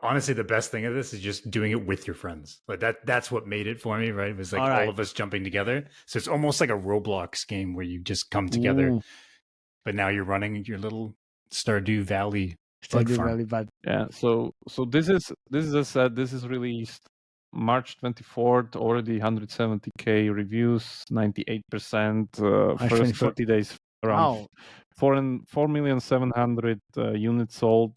Honestly, the best thing of this is just doing it with your friends. Like that's what made it for me, right? It was like all of us jumping together. So it's almost like a Roblox game where you just come together. Ooh. But now you're running your little Stardew Valley Stardew Valley, but yeah. So this is as I said, this is released March 24th. Already 170k reviews, 98%. First 30 days around 4,700,000 units sold.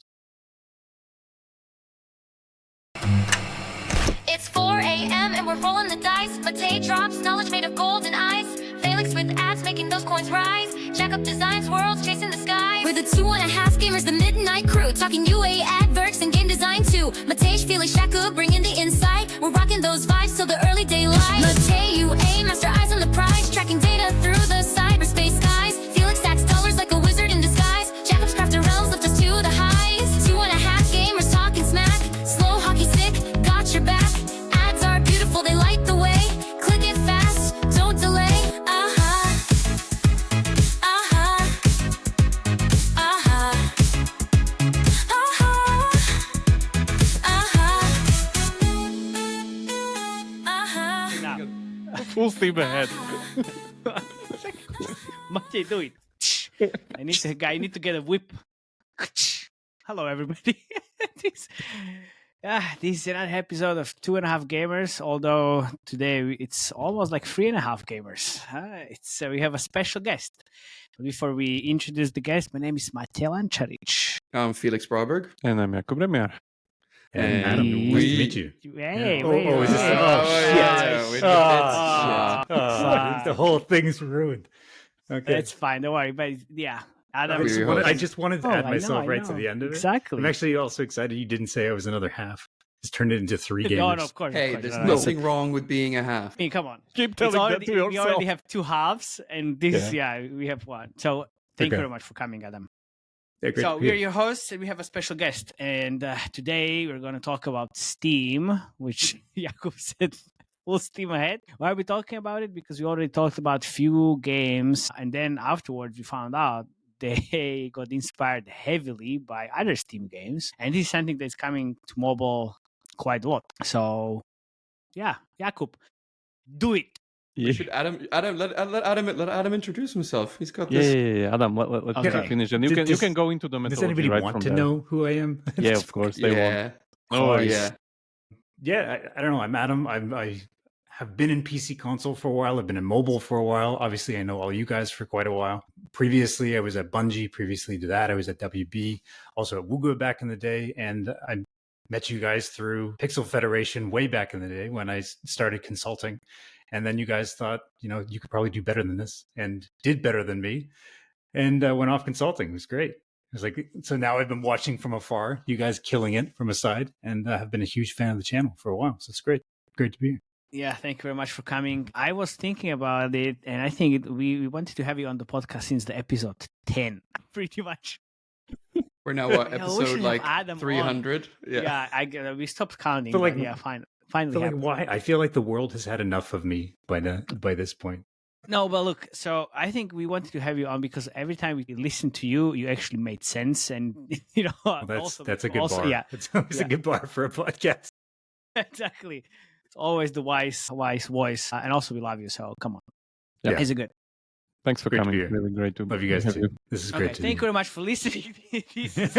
It's 4 a.m. and we're rolling the dice. Matei drops knowledge made of gold and ice. Felix with ads making those coins rise. Jack up designs, worlds chasing the sky. We're the 2.5 gamers, the midnight crew. Talking UA adverts and game design too. Matei, Felix, Shaka bringing the insight. We're rocking those vibes till the early daylight. Matei, UA, master eyes on the prize. Tracking data through the cyberspace skies. Felix stacks dollars like a wizard in disguise. Jack up's crafted realms lift us to the highs. 2.5 gamers talking smack. Slow hockey stick, got your back. Ads are beautiful, they light the way. Click it fast, don't delay. Full steam ahead. Matei, do it. I need to get a whip. Hello, everybody. This is another episode of 2.5 Gamers. Although today it's almost like 3.5 Gamers. We have a special guest. Before we introduce the guest, my name is Matej Lančarič. I'm Felix Broberg. And I'm Jakub Remjar. And Adam, nice to meet you. Hey, the whole thing's ruined. Okay, it's fine. Don't worry. But yeah, Adam. I just wanted to add myself to the end of it. Exactly. I'm actually also excited you didn't say I was another half. Just turned it into 3 gamers. No, of course. Hey, there's nothing wrong with being a half. I mean, come on. Keep telling that to yourself. We already have 2 halves, and this, we have 1. So thank you very much for coming, Adam. Yeah, so we're your hosts, and we have a special guest. And today we're going to talk about Steam, which Jakub said full steam ahead. Why are we talking about it? Because we already talked about few games, and then afterwards we found out they got inspired heavily by other Steam games. And this is something that's coming to mobile quite a lot. So, yeah, Jakub, do it. Yeah. Should let Adam introduce himself. He's got this. Yeah. Adam, let's finish, and you can go into the mythology. Does anybody want to know who I am? Yeah, of course they want. Oh yeah. I don't know. I'm Adam. I have been in PC console for a while. I've been in mobile for a while. Obviously, I know all you guys for quite a while. Previously, I was at Bungie. Previously to that, I was at WB. Also at Wooga back in the day, and I met you guys through Pixel Federation way back in the day when I started consulting. And then you guys thought, you could probably do better than this, and did better than me, and went off consulting. It was great. It was like, so now I've been watching from afar, you guys killing it from aside, and have been a huge fan of the channel for a while. So it's great. Great to be here. Yeah, thank you very much for coming. I was thinking about it, and I think we wanted to have you on the podcast since the episode 10, pretty much. We're now episode like 300? Yeah, we stopped counting. So like, fine. Finally, why? I feel like the world has had enough of me by this point. No, but look, so I think we wanted to have you on because every time we listened to you, you actually made sense, and well, that's a good bar. Yeah, it's always a good bar for a podcast. Exactly, it's always the wise voice, and also we love you. So come on, is it good? Thanks for coming. Really great to love you guys too. This is great. Thank you very much for listening. This is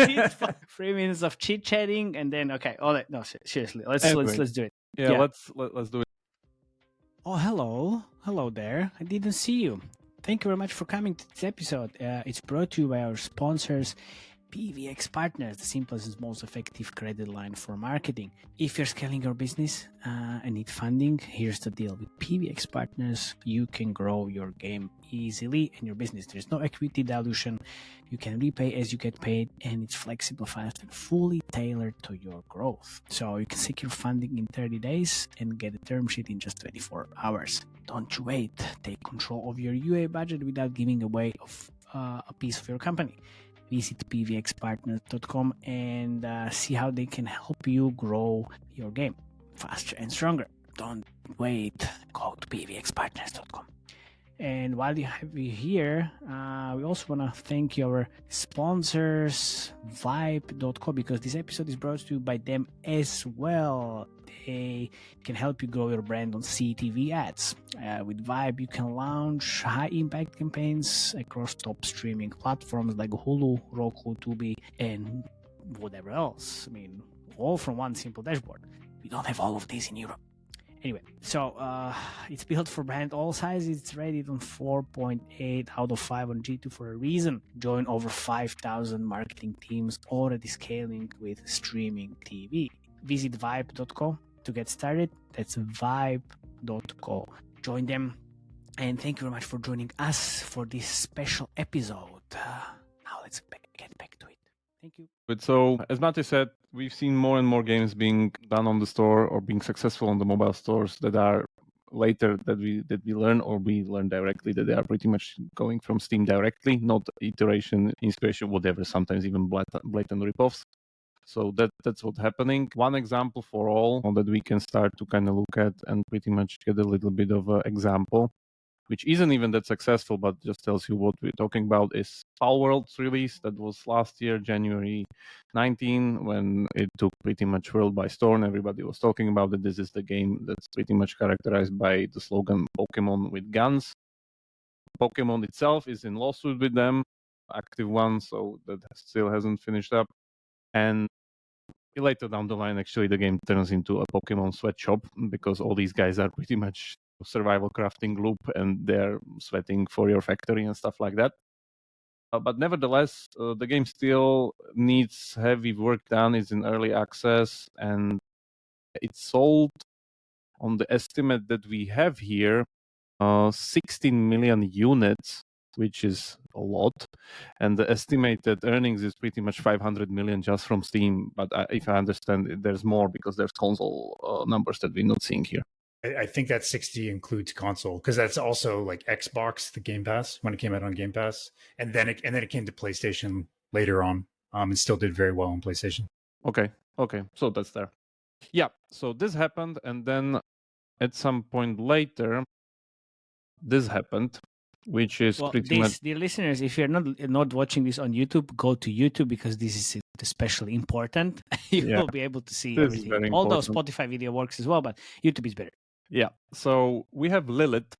3 minutes of chit chatting, and then seriously, let's do it. Yeah, let's do it. Oh, hello there. I didn't see you. Thank you very much for coming to this episode. It's brought to you by our sponsors, PVX Partners, the simplest and most effective credit line for marketing. If you're scaling your business and need funding, here's the deal. With PVX Partners, you can grow your game easily in your business. There's no equity dilution. You can repay as you get paid, and it's flexible, fast, and fully tailored to your growth. So you can secure funding in 30 days and get a term sheet in just 24 hours. Don't you wait. Take control of your UA budget without giving away a piece of your company. Visit pvxpartners.com and see how they can help you grow your game faster and stronger. Don't wait. Go to pvxpartners.com. And while you have you here, we also want to thank our sponsors, Vibe.co, because this episode is brought to you by them as well. They can help you grow your brand on CTV ads. With Vibe, you can launch high-impact campaigns across top streaming platforms like Hulu, Roku, Tubi, and whatever else. I mean, all from one simple dashboard. We don't have all of these in Europe. Anyway, so it's built for brand all sizes. It's rated on 4.8 out of 5 on G2 for a reason. Join over 5,000 marketing teams already scaling with streaming TV. Visit vibe.co to get started. That's vibe.co. Join them. And thank you very much for joining us for this special episode. Now let's get back to it. Thank you. But so, as Mate said, we've seen more and more games being done on the store or being successful on the mobile stores that are later that we learn, or we learn directly that they are pretty much going from Steam directly, not iteration, inspiration, whatever, sometimes even blatant ripoffs. So that's what's happening. One example for all that we can start to kind of look at and pretty much get a little bit of an example, which isn't even that successful, but just tells you what we're talking about, is Palworld's release. That was last year, January 19, when it took pretty much world by storm. Everybody was talking about it. This is the game that's pretty much characterized by the slogan Pokemon with guns. Pokemon itself is in lawsuit with them, active one, so that still hasn't finished up. And later down the line, actually, the game turns into a Pokemon sweatshop because all these guys are pretty much survival crafting loop and they're sweating for your factory and stuff like that. But nevertheless, the game still needs heavy work done. It's in early access and it's sold on the estimate that we have here, 16 million units, which is a lot. And the estimated earnings is pretty much 500 million just from Steam. But if I understand it, there's more because there's console numbers that we're not seeing here. I think that 60 includes console because that's also like Xbox, the Game Pass, when it came out on Game Pass, and then it came to PlayStation later on, and still did very well on PlayStation. Okay, so that's there. Yeah, so this happened, and then at some point later, this happened, which is pretty much. Dear listeners, if you're not watching this on YouTube, go to YouTube because this is especially important. You will be able to see everything. Although Spotify video works as well, but YouTube is better. Yeah, so we have Lilith,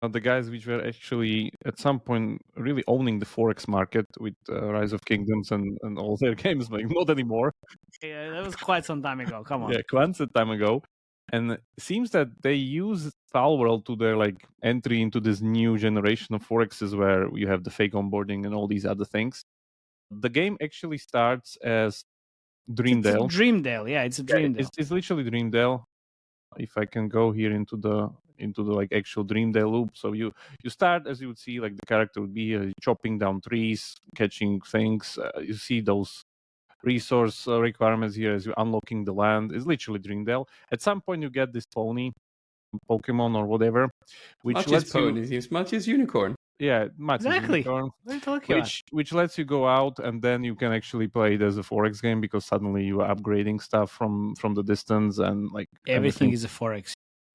the guys which were actually at some point really owning the Forex market with Rise of Kingdoms and all their games, but not anymore. Yeah, that was quite some time ago. Come on. Yeah, quite some time ago. And it seems that they use Palworld to their like entry into this new generation of Forexes where you have the fake onboarding and all these other things. The game actually starts as Dreamdale. It's Dreamdale, yeah, it's a Dreamdale. Yeah, it's literally Dreamdale. If I can go here into the like actual Dreamdale loop, so you start, as you would see, like the character would be chopping down trees, catching things. You see those resource requirements here as you're unlocking the land. It's literally Dreamdale. At some point, you get this pony, Pokemon or whatever, which lets pony seems Match's unicorn. Yeah, exactly. Unicorn, what are you talking about? Which lets you go out and then you can actually play it as a Forex game because suddenly you are upgrading stuff from the distance and like everything is a Forex.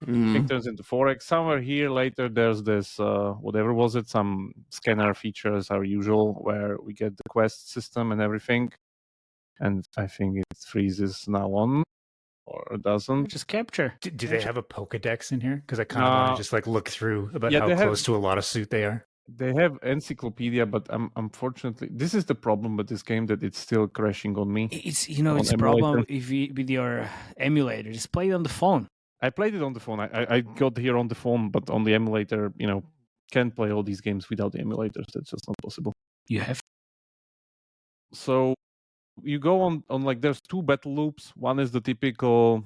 It turns into Forex. Somewhere here later, there's this whatever was it, some scanner features are usual where we get the quest system and everything. And I think it freezes now on, or doesn't. Just capture. Do they have a Pokedex in here? Because I kind of want to just like look through about how close to a lot of suit they are. They have encyclopedia, but unfortunately, this is the problem with this game, that it's still crashing on me. It's it's a problem with your emulator. Just play it on the phone. I played it on the phone. I got here on the phone, but on the emulator, can't play all these games without the emulators. That's just not possible. You have. So you go on like there's two battle loops. One is the typical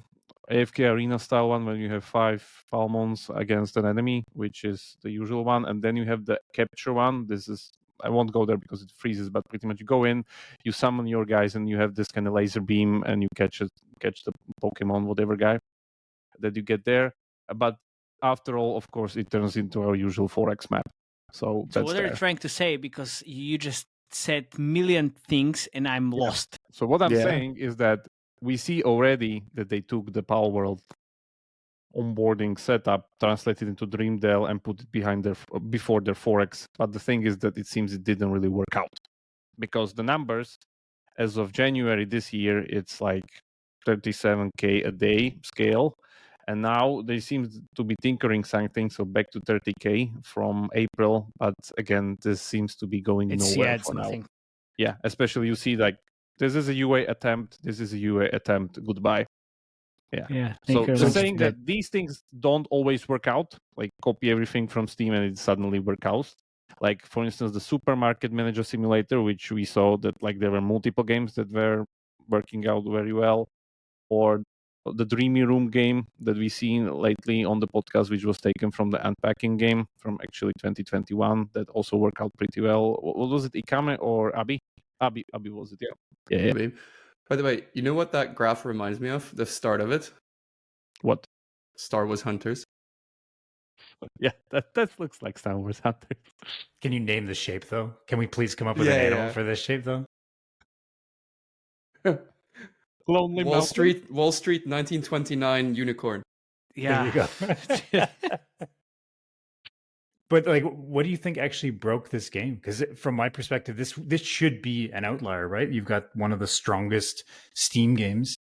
AFK arena style one where you have 5 Palmons against an enemy, which is the usual one, and then you have the capture one. This is, I won't go there because it freezes, but pretty much you go in, you summon your guys, and you have this kind of laser beam, and you catch the Pokemon, whatever guy that you get there. But after all, of course, it turns into our usual Forex map. So that's what are you trying to say? Because you just said million things, and I'm lost. So what I'm saying is that we see already that they took the Palworld onboarding setup, translate it into Dreamdale, and put it before their Forex. But the thing is that it seems it didn't really work out, because the numbers as of January this year, it's like 37K a day scale. And now they seem to be tinkering something, so back to 30K from April. But again, this seems to be going nowhere it's for now. nothing. Yeah, especially you see like this is a UA attempt, this is a UA attempt, goodbye. Yeah. Yeah. So Thank you very much. saying that these things don't always work out, like copy everything from Steam and it suddenly works out. Like for instance, the Supermarket Manager Simulator, which we saw that like there were multiple games that were working out very well, or the Dreamy Room game that we seen lately on the podcast, which was taken from the Unpacking game from actually 2021, that also worked out pretty well. What was it, Ikame or Abi? Abi was it? Yeah. Maybe. By the way, you know what that graph reminds me of? The start of it? What? Star Wars Hunters. Yeah, that looks like Star Wars Hunters. Can you name the shape though? Can we please come up with an animal for this shape though? Lonely Wall Mountain? Street, 1929 unicorn. Yeah. There you go. But like, what do you think actually broke this game? Because from my perspective, this should be an outlier, right? You've got one of the strongest Steam games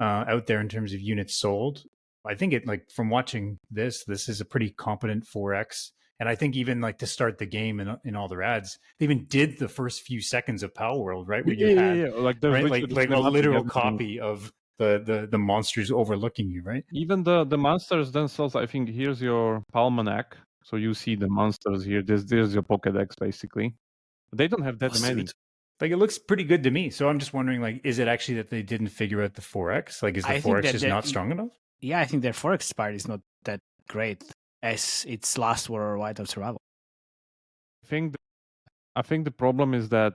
out there in terms of units sold. I think it like from watching this is a pretty competent 4X. And I think even like to start the game in all their ads, they even did the first few seconds of Palworld, right? Where you had like right? literally like a cinematic literal everything. copy of the monsters overlooking you, right? Even the monsters themselves, I think here's your Palmanac. So you see the monsters here. There's your Pokédex basically. They don't have that Oh, many. sweet. Like it looks pretty good to me. So I'm just wondering, like, is it actually that they didn't figure out the 4X? Like, is the I think 4X that just they're- not strong enough? Yeah, I think their Forex part is not that great as its last war or Whiteout Survival. I think the problem is that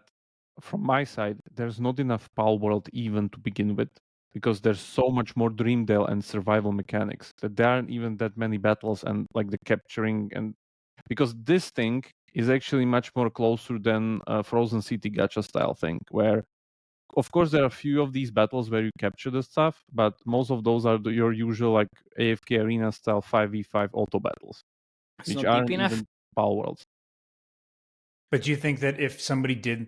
from my side, there's not enough Palworld even to begin with, because there's so much more Dreamdale and survival mechanics that there aren't even that many battles and like the capturing, and because this thing is actually much more closer than a Frozen City gacha style thing, where of course there are a few of these battles where you capture the stuff, but most of those are your usual like AFK arena style 5v5 auto battles, It's which not aren't deep enough. even Palworlds. But do you think that if somebody did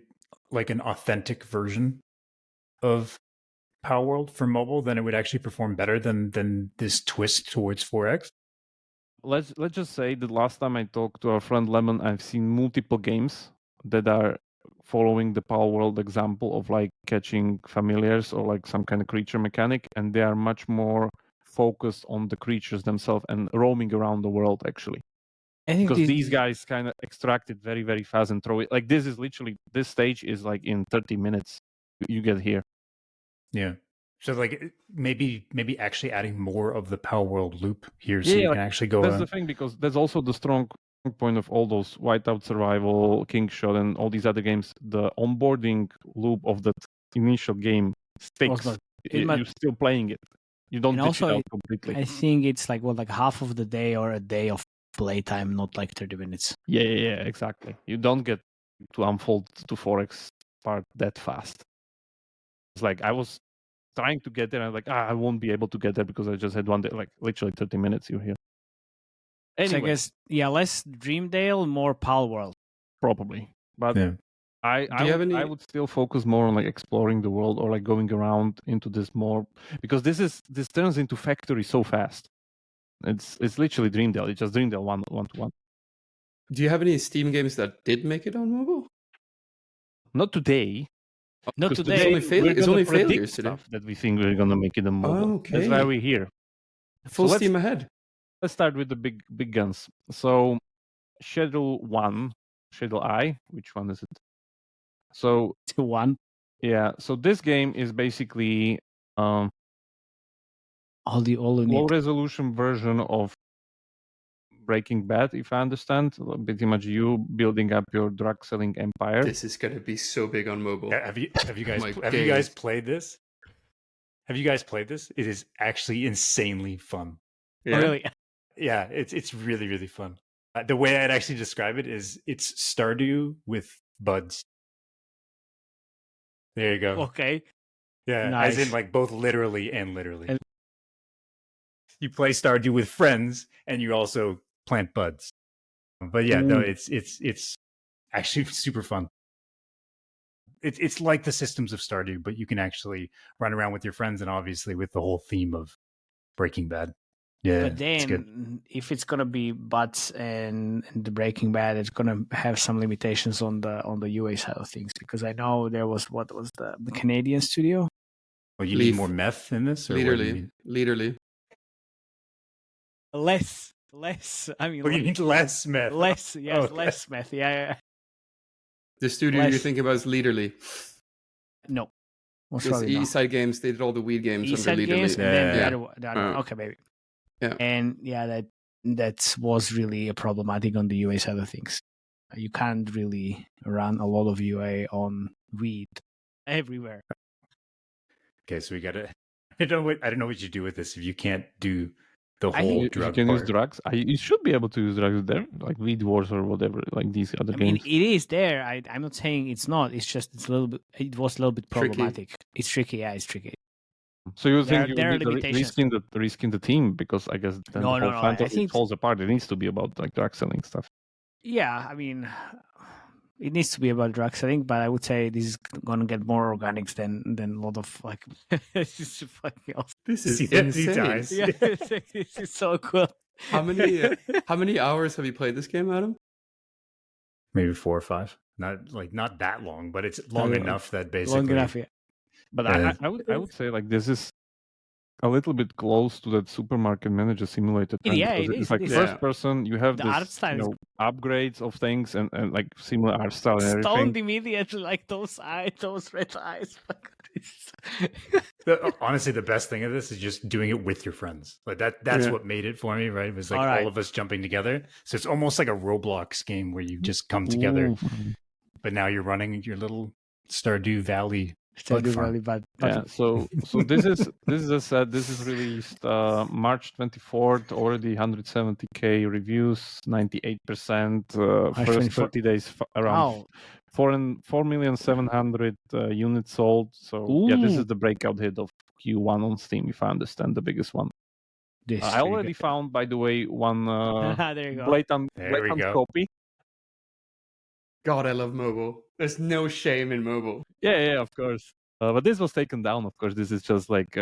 like an authentic version of Palworld for mobile, then it would actually perform better than this twist towards 4X? Let's just say that last time I talked to our friend Lemon, I've seen multiple games that are following the Palworld example of like catching familiars or like some kind of creature mechanic, and they are much more focused on the creatures themselves and roaming around the world actually. I think Because these guys kind of extract it very, very fast and throw it. Like this is literally, this stage is like in 30 minutes you get here. Yeah. So like maybe actually adding more of the Palworld loop here, so Yeah, you like, can actually go. That's the thing, because that's also the strong point of all those Whiteout Survival, Kingshot, and all these other games. The onboarding loop of that initial game sticks. You're still playing it. You don't ditch it out completely. I think it's like like half of the day or a day of playtime, not like 30 minutes. Yeah, exactly. You don't get to unfold to Forex part that fast. It's like I was trying to get there, and I was like, I won't be able to get there because I just had one day, like literally 30 minutes you're here. Anyway, So I guess, less Dreamdale, more Palworld. Probably. But Yeah. I would still focus more on like exploring the world or like going around into this more, because this turns into factory so fast. It's literally Dreamdale. It's just Dreamdale 1-to-1. Do you have any Steam games that did make it on mobile? Not today. Not 'cause today. It's only failures today. Stuff that we think we're gonna make it on mobile. Oh, That's why okay. we're here. Full So steam ahead. Let's start with the big guns. So Schedule 1, Schedule I, which one is it? So 1. yeah, so this game is basically All you low need. resolution version of Breaking Bad, if I understand. Pretty much you building up your drug selling empire. This is gonna be so big on mobile. Have you guys My have you guys days. played this? Have you guys played this? It is actually insanely fun. Yeah. Really? Yeah, it's really, really fun. The way I'd actually describe it is it's Stardew with buds. There you go. Okay. Yeah, Nice. as in like both literally and literally. And- you play Stardew with friends, and you also plant buds. But yeah, no, it's actually super fun. It's like the systems of Stardew, but you can actually run around with your friends, and obviously with the whole theme of Breaking Bad. Yeah, But it's good. then, if it's gonna be bots and the Breaking Bad, it's gonna have some limitations on the UA side of things, because I know there was what was the Canadian studio. Well, you need Leaf. more meth in this, or what do you Literally, mean? literally. Less. I mean, Oh, you need less meth. less. Yes, Okay. less meth. Yeah. The studio you're Less. thinking about is Literally. No. Most This probably no. Eastside Games, they did all the weed games East under Side Literally. games, and then the Yeah. other one. Okay, maybe. Yeah. And yeah, that was really problematic on the UA side of things. You can't really run a lot of UA on weed everywhere. Okay, so we got to. I don't know what you do with this if you can't do the I whole think You drug can part. use drugs. You should be able to use drugs there, like Weed Wars or whatever, like these other I mean, games. it is there. I'm not saying it's not. It's just it's a little bit. It was a little bit Tricky. problematic. It's tricky. Yeah, it's tricky. So you There think you are need to limitations. reskin the team, because I guess then No, the no, whole no, I fantasy think- falls apart. It needs to be about like drug selling stuff. Yeah, I mean, it needs to be about drug selling, but I would say this is gonna get more organics than a lot of like. This is fucking awesome. This is See that insane. dies. Yeah, this is so cool. How many hours have you played this game, Adam? Maybe 4 or 5. Not that long, but it's long Okay. enough that basically. Long enough, yeah. But Yeah. I would say like this is a little bit close to that supermarket manager simulator. Trend, Yeah, because it is, It's like it is. first Yeah. person. You have The this, art style is upgrades of things and like similar art style and everything. Stoned immediately, like those red eyes. Honestly, the best thing of this is just doing it with your friends. Like that's Yeah. what made it for me, right? It was like All right. all of us jumping together. So it's almost like a Roblox game where you just come together, Ooh. but now you're running your little Stardew Valley. Stardew farm. Valley, but Yeah, so this is this is released March 24th, already 170k reviews, 98%. March First 24th. 30 days around wow, 4,700,000 units sold. So yeah, this Ooh. is the breakout hit of Q1 on Steam, if I understand, the biggest one. this I already found, by the way, one there you go. blatant There we go. copy. God, I love mobile. There's no shame in mobile. Yeah, of course. But this was taken down, of course. This is just like,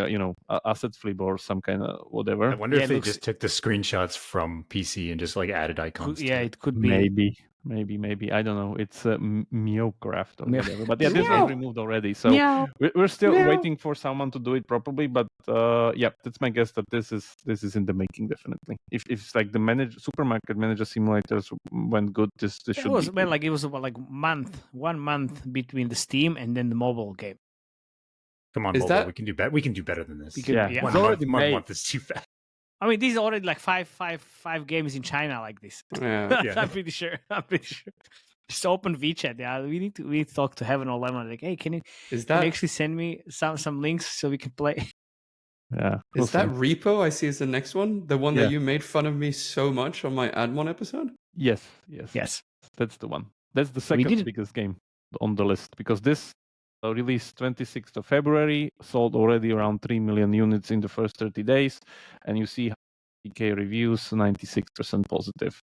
asset flip or some kind of whatever. I wonder Yeah, if it they looks- just took the screenshots from PC and just like added icons. Yeah, to it could be. Maybe. I don't know. It's Meowcraft or Meow. whatever. But yeah, this Meow. was removed already. So Meow. we're still Meow. waiting for someone to do it properly. But yeah, that's my guess that this is in the making, definitely. If it's like the supermarket manager simulators went good, this It should was be. well, like it was about like 1 month between the Steam and then the mobile game. Come on, Is mobile. that- We can do better. We can do better than this. We can- Yeah, yeah. it's One already month, made. month is too fast. I mean, these are already like five games in China like this. Yeah. Yeah. I'm pretty sure. Just open WeChat. Yeah, we need to talk to Heaven or Lemon. Like, hey, can you Is can you that actually send me some links so we can play? Yeah. we'll is that see. Repo I see is the next one? The one Yeah. that you made fun of me so much on my Admon episode? Yes. Yes. That's the one. That's the second didn't- biggest game on the list, because this released 26th of February, sold already around 3 million units in the first 30 days, and you see DK reviews, 96% positive.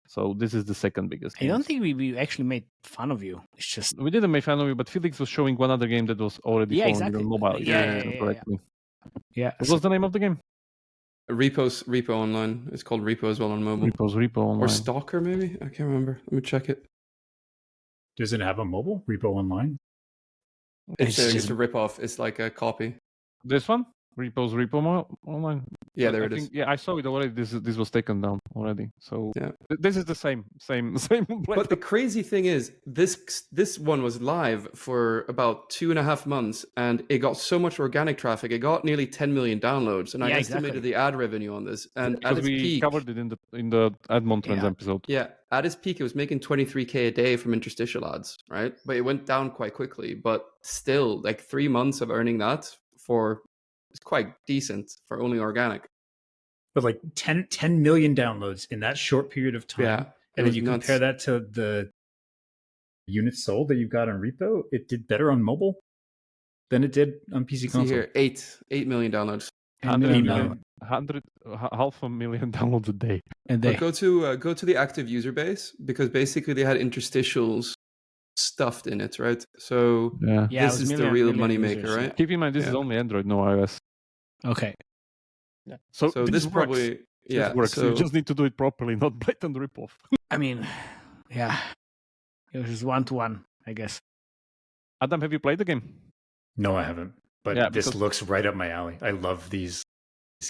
So this is the second biggest I game. don't think we actually made fun of you. It's just We didn't make fun of you, but Felix was showing one other game that was already Yeah, falling exactly. on mobile. if I Yeah, understand yeah. correctly. yeah. What was the name of the game? Repo Online. It's called Repo as well on mobile. Repo Online. Or Stalker, maybe? I can't remember. Let me check it. Does it have a mobile Repo Online? It's just- a rip-off. It's like a copy. This one? Repo Online. Yeah, there I it is. think, yeah, I saw it already. This was taken down already. So Yeah. this is the same. But the crazy thing is, this one was live for about 2.5 months, and it got so much organic traffic. It got nearly 10 million downloads, and I Yeah, estimated exactly. the ad revenue on this. And at because its we peak, covered it in the Admon Trends Yeah. episode. yeah, at its peak, it was making 23k a day from interstitial ads, right? But it went down quite quickly. But still, like 3 months of earning that it's quite decent for only organic. But like 10 million downloads in that short period of time. Yeah, it And then was you nuts. compare that to the units sold that you've got on Repo, it did better on mobile than it did on PC See console. here, 8 million downloads. email. 500,000 downloads a day. And But they, go to the active user base, because basically they had interstitials stuffed in it, right? So Yeah. yeah, it this was is the million- real million moneymaker, users, yeah. right? Keep in mind, this is Yeah. only Android, no iOS. Okay. So, So this this works. probably This works. You just need to do it properly, not blatant ripoff. I mean, yeah, it was just 1-to-1, I guess. Adam, have you played the game? No, I haven't. But Yeah, this because- looks right up my alley. I love these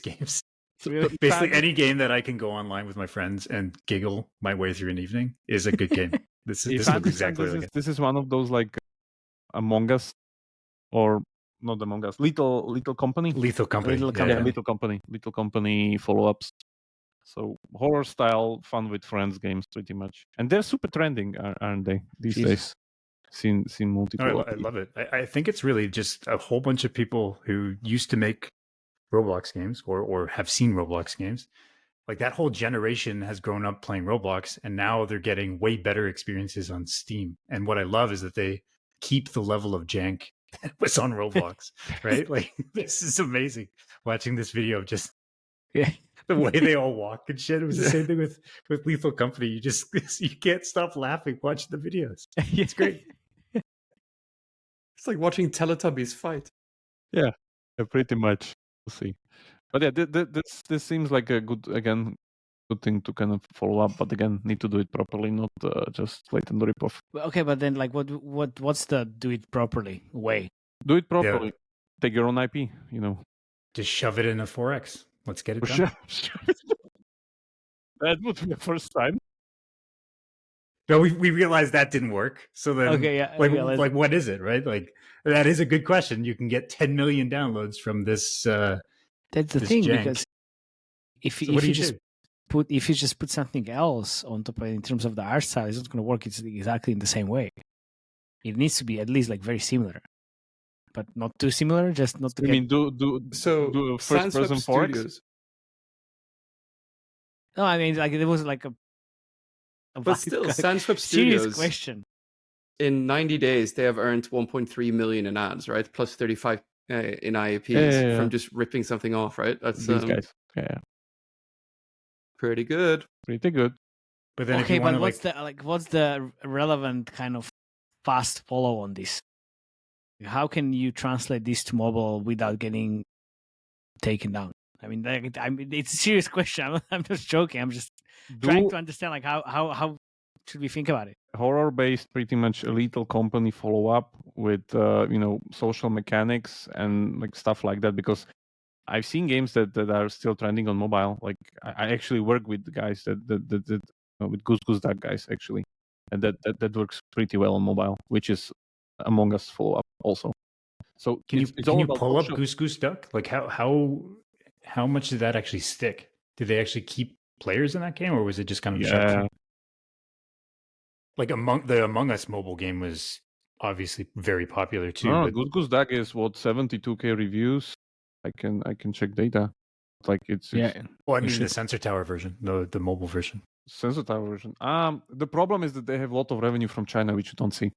games. Really? Basically, any game that I can go online with my friends and giggle my way through an evening is a good game. This If looks I understand, exactly like it. this is one of those like Among Us, or not Among Us, Little Company. Lethal Company. Little yeah, Company. yeah. Little Company follow-ups. So horror style, fun with friends games, pretty much, and they're super trending, aren't they? These days, seen multiple. No, I love it. I think it's really just a whole bunch of people who used to make Roblox games or have seen Roblox games. Like that whole generation has grown up playing Roblox, and now they're getting way better experiences on Steam. And what I love is that they keep the level of jank that was on Roblox, right? Like this is amazing. Watching this video of just Yeah. the way they all walk and shit. It was the same thing with Lethal Company. You can't stop laughing watching the videos. It's great. It's like watching Teletubbies fight. Yeah, pretty much. We'll see. But yeah, this seems like a good thing to kind of follow up. But again, need to do it properly, not just blatant ripoff. Well, okay, but then like what's the do it properly way? Do it properly. Take your own IP. Just shove it in a 4X. Let's get it done. Sure. That would be the first time. No, we realized that didn't work. So then, Okay, yeah, like what is it, right? Like that is a good question. You can get 10 million downloads from this. That's the this thing, jank. because if So what do you you just do? if you just put something else on top of it in terms of the art style, it's not going to work. It's exactly in the same way. It needs to be at least like very similar, but not too similar. Just not to I get. mean, do a first person Sandswap 4X? Studios. No, I mean like there was like a But still, Sandswap serious Studios, question. in 90 days, they have earned 1.3 million in ads, right? Plus 35 in IAPs Yeah. from just ripping something off, right? That's These guys. Yeah, pretty good. pretty good. But then if Okay, you but want to what's the relevant kind of fast follow on this? How can you translate this to mobile without getting taken down? I mean, it's a serious question. I'm just joking. I'm just trying to understand, like how should we think about it? Horror-based, pretty much a Lethal Company follow-up with social mechanics and like stuff like that. Because I've seen games that are still trending on mobile. Like I actually work with the guys that with Goose Duck guys actually, and that works pretty well on mobile, which is Among Us follow-up also. So can it's you all about pull up social- Goose Duck? Like how much did that actually stick? Did they actually keep players in that game, or was it just kind of Yeah. like Among Us mobile game was obviously very popular too. No, but Goose Duck is 72K reviews. I can check data. Like it's well, I You mean should- the Sensor Tower version, the mobile version. Sensor Tower version. The problem is that they have a lot of revenue from China, which you don't see,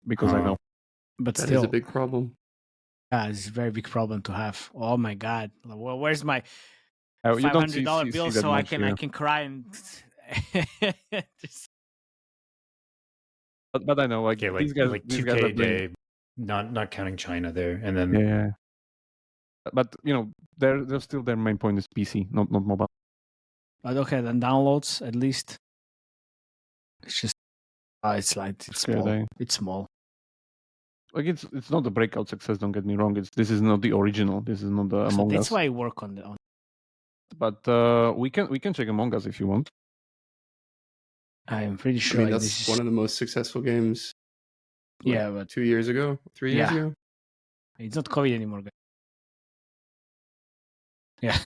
because I know. But That is still, a big problem. yeah, it's a very big problem to have. Oh my god! Well, where's my You don't see $500 bill that so I much can here. cry and just But I know, like Okay, these guys, like these 2K guys a are doing, day, not counting China there, and then yeah. But they're still their main point is PC, not mobile. But okay, then downloads at least. It's just it's Yeah, small. It's small. Like it's not a breakout success. Don't get me wrong. This is not the original. This is not the So Among that's Us. why I work on the. But we can check Among Us if you want. I'm pretty I sure mean, like, that's this is, one of the most successful games. like, yeah, but 2 years ago, 3 years Yeah. ago. it's not COVID anymore. Guys. Yeah,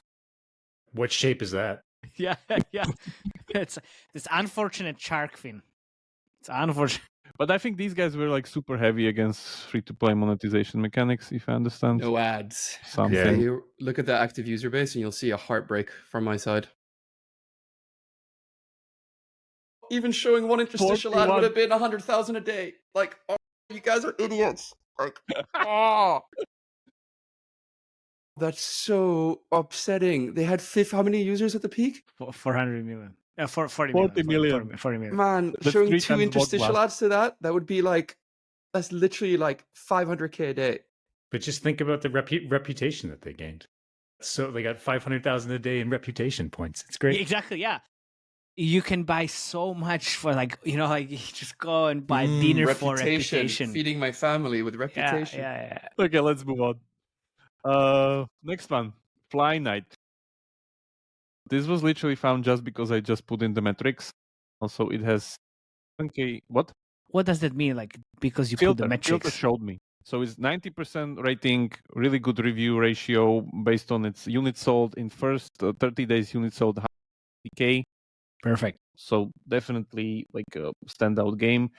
what shape is that? yeah, yeah. It's this unfortunate shark fin. It's unfortunate. But I think these guys were like super heavy against free-to-play monetization mechanics, if I understand. No ads. Something. Yeah. You look at the active user base and you'll see a heartbreak from my side. Even showing one interstitial ad 41. would have been 100,000 a day. Like, oh, you guys are idiots. Like, oh. That's so upsetting. They had how many users at the peak? 400 million. 40 40 million. million. 40 million. Man, That's showing 3 two times interstitial blockbuster. ads to that would be like, that's literally like 500k a day. But just think about the reputation that they gained. So they got 500,000 a day in reputation points. It's great. Exactly, yeah. You can buy so much for like, like you just go and buy dinner for reputation. Feeding my family with reputation. Yeah. Okay, let's move on. Next one, Fly Night. This was literally found just because I just put in the metrics. Also, it has 7K. What? What does that mean? Like, because you Filter put the metrics. showed me. So it's 90% rating, really good review ratio based on its units sold in first 30 days. Units sold 100K. Perfect. So definitely like a standout game.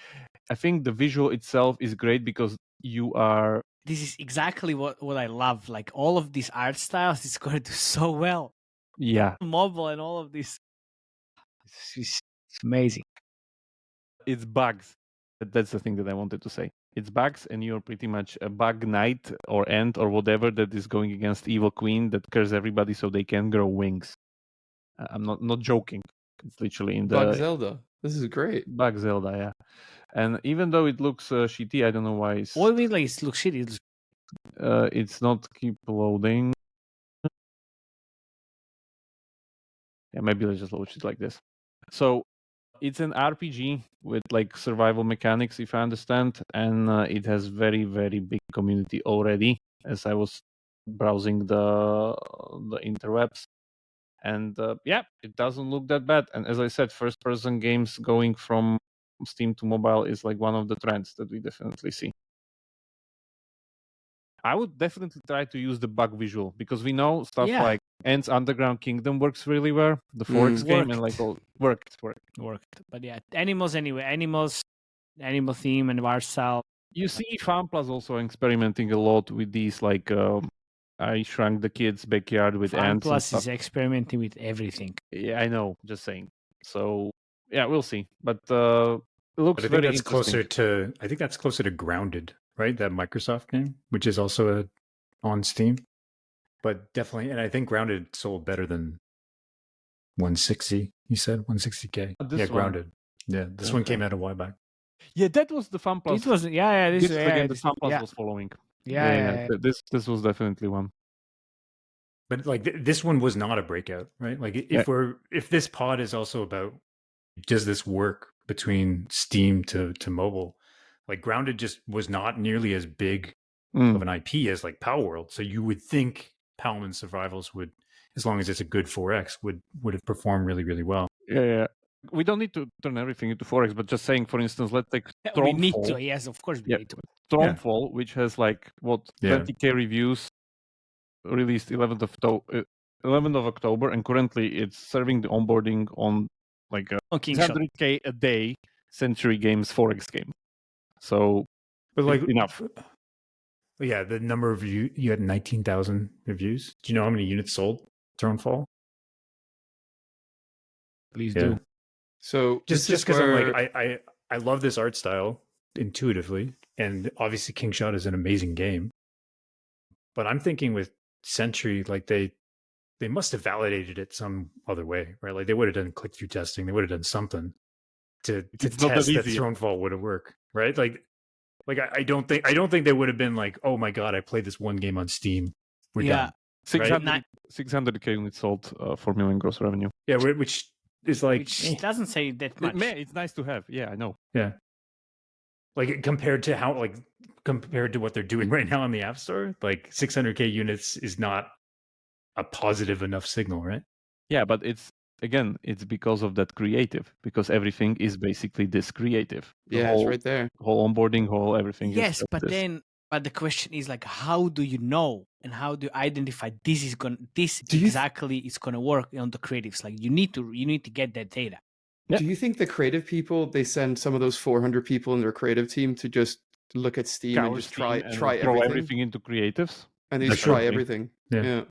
I think the visual itself is great because you are. This is exactly what I love. Like all of these art styles, it's going to do so well. Yeah, Mobile and all of this. It's amazing. it's bugs. That's the thing that I wanted to say. It's bugs, and you're pretty much a bug knight or ant or whatever that is going against evil queen that kills everybody so they can grow wings. I'm not joking. It's literally in the Bug Zelda. This is great. Bug Zelda, yeah. And even though it looks shitty, I don't know why. What do you mean? Like it looks shitty? It's not keep loading. Yeah, maybe let's just load it like this. So it's an RPG with like survival mechanics, if I understand, and it has very, very big community already. As I was browsing the interwebs, and yeah, it doesn't look that bad. And as I said, first-person games going from Steam to mobile is like one of the trends that we definitely see. I would definitely try to use the bug visual because we know stuff like Ants Underground Kingdom works really well. The Forex game and like all worked. But yeah, animals anyway. Animal theme and art style. You see FunPlus also experimenting a lot with these like I Shrunk the Kid's Backyard with ants. FunPlus is experimenting with everything. Yeah, I know. Just saying. So yeah, we'll see. But it looks But I think very that's interesting. closer to Grounded, right? That Microsoft game, which is also on Steam. But definitely, and I think Grounded sold better than 160. You said 160K. This Grounded. Yeah, this one came out a while back. Yeah, that was the FunPlus. It was This is the game this, the FunPlus was following. Yeah. This was definitely one. But like this one was not a breakout, right? Like if this pod is also about does this work between Steam to mobile, like Grounded just was not nearly as big of an IP as like Palworld. So you would think Palman Survivals would, as long as it's a good 4X, would have performed really, really well. Yeah. We don't need to turn everything into 4X, but just saying, for instance, let's take Stormfall. We need to, yes, of course we need to. Stormfall, which has like 20K reviews, released 11th of October, and currently it's serving the onboarding on like a 100K a day Century Games 4X game. So, but like enough. Yeah, the number of you had 19,000 reviews. Do you know how many units sold Stormfall? Please do. So just because I'm like I love this art style intuitively, and obviously Kingshot is an amazing game. But I'm thinking with Century, like they must have validated it some other way, right? Like they would have done click-through testing, they would have done something to test that Thronefall would have worked, right? Like I don't think they would have been like, oh my god, I played this one game on Steam, we're done. 600K units sold, 4 million gross revenue. Yeah, which is like doesn't say that much. It's nice to have. Yeah, I know. Yeah, like compared to what they're doing right now on the App Store, like 600K units is not a positive enough signal, right? Yeah, but it's because of that creative, because everything is basically this creative. It's right there. Whole onboarding, whole everything. Yes, but the question is like, how do you know and how do you identify is gonna work on the creatives? Like you need to get that data. Yeah. Do you think the creative people, they send some of those 400 people in their creative team to just look at Steam and just try everything into creatives? And they just try everything. Yeah.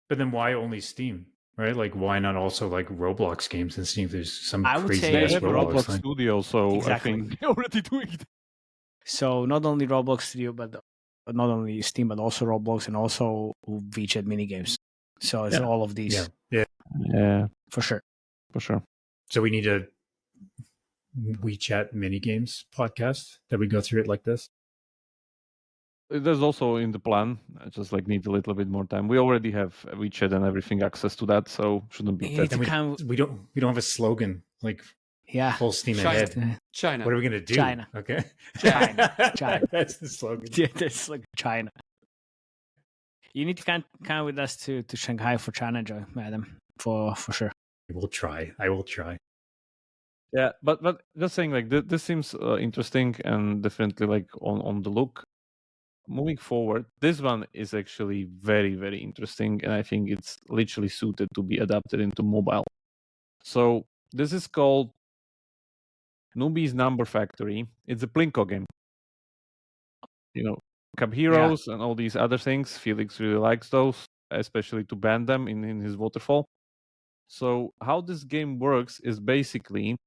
But then why only Steam? Right? Like, why not also like Roblox games and see if there's some crazy they have Roblox Studio, so I think they're already doing it. So not only Roblox Studio, but not only Steam but also Roblox and also WeChat minigames. So it's all of these Yeah, for sure. for sure. So we need a WeChat minigames podcast that we go through it like this. There's also in the plan. I just like need a little bit more time. We already have WeChat and everything access to that, so shouldn't be You that. need to And come, we don't have a slogan like full steam China. ahead. China. What are we gonna do? China. Okay. China. That's the slogan. Yeah, that's like China. You need to come with us to Shanghai for China Joy, madam, for sure. I will try. Yeah, but just saying, like this seems interesting and definitely like on the look. Moving forward, this one is actually very, very interesting, and I think it's literally suited to be adapted into mobile. So this is called Newbie's Number Factory. It's a Plinko game. You know, Cup Heroes and all these other things. Felix really likes those, especially to ban them in his waterfall. So how this game works is basically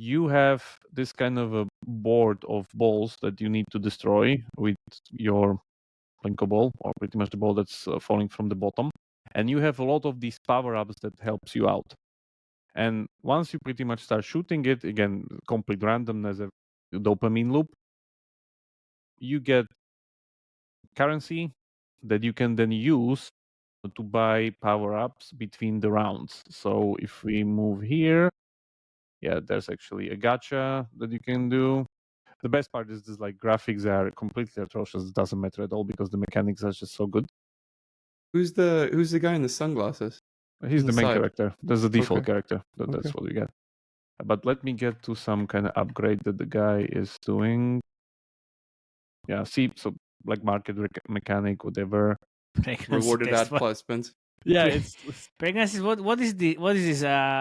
you have this kind of a board of balls that you need to destroy with your Plinko ball, or pretty much the ball that's falling from the bottom. And you have a lot of these power-ups that helps you out. And once you pretty much start shooting it, again, complete randomness, a dopamine loop, you get currency that you can then use to buy power-ups between the rounds. So if we move here, there's actually a gacha that you can do. The best part is this, like, graphics are completely atrocious. It doesn't matter at all because the mechanics are just so good. Who's the guy in the sunglasses? He's the main Inside. character. There's a default Okay. character. That's Okay. what we get. But let me get to some kind of upgrade that the guy is doing. Yeah, see, so like market mechanic, whatever. Pregnancy Rewarded test. ad placements. Yeah, Pregnancy. What is this?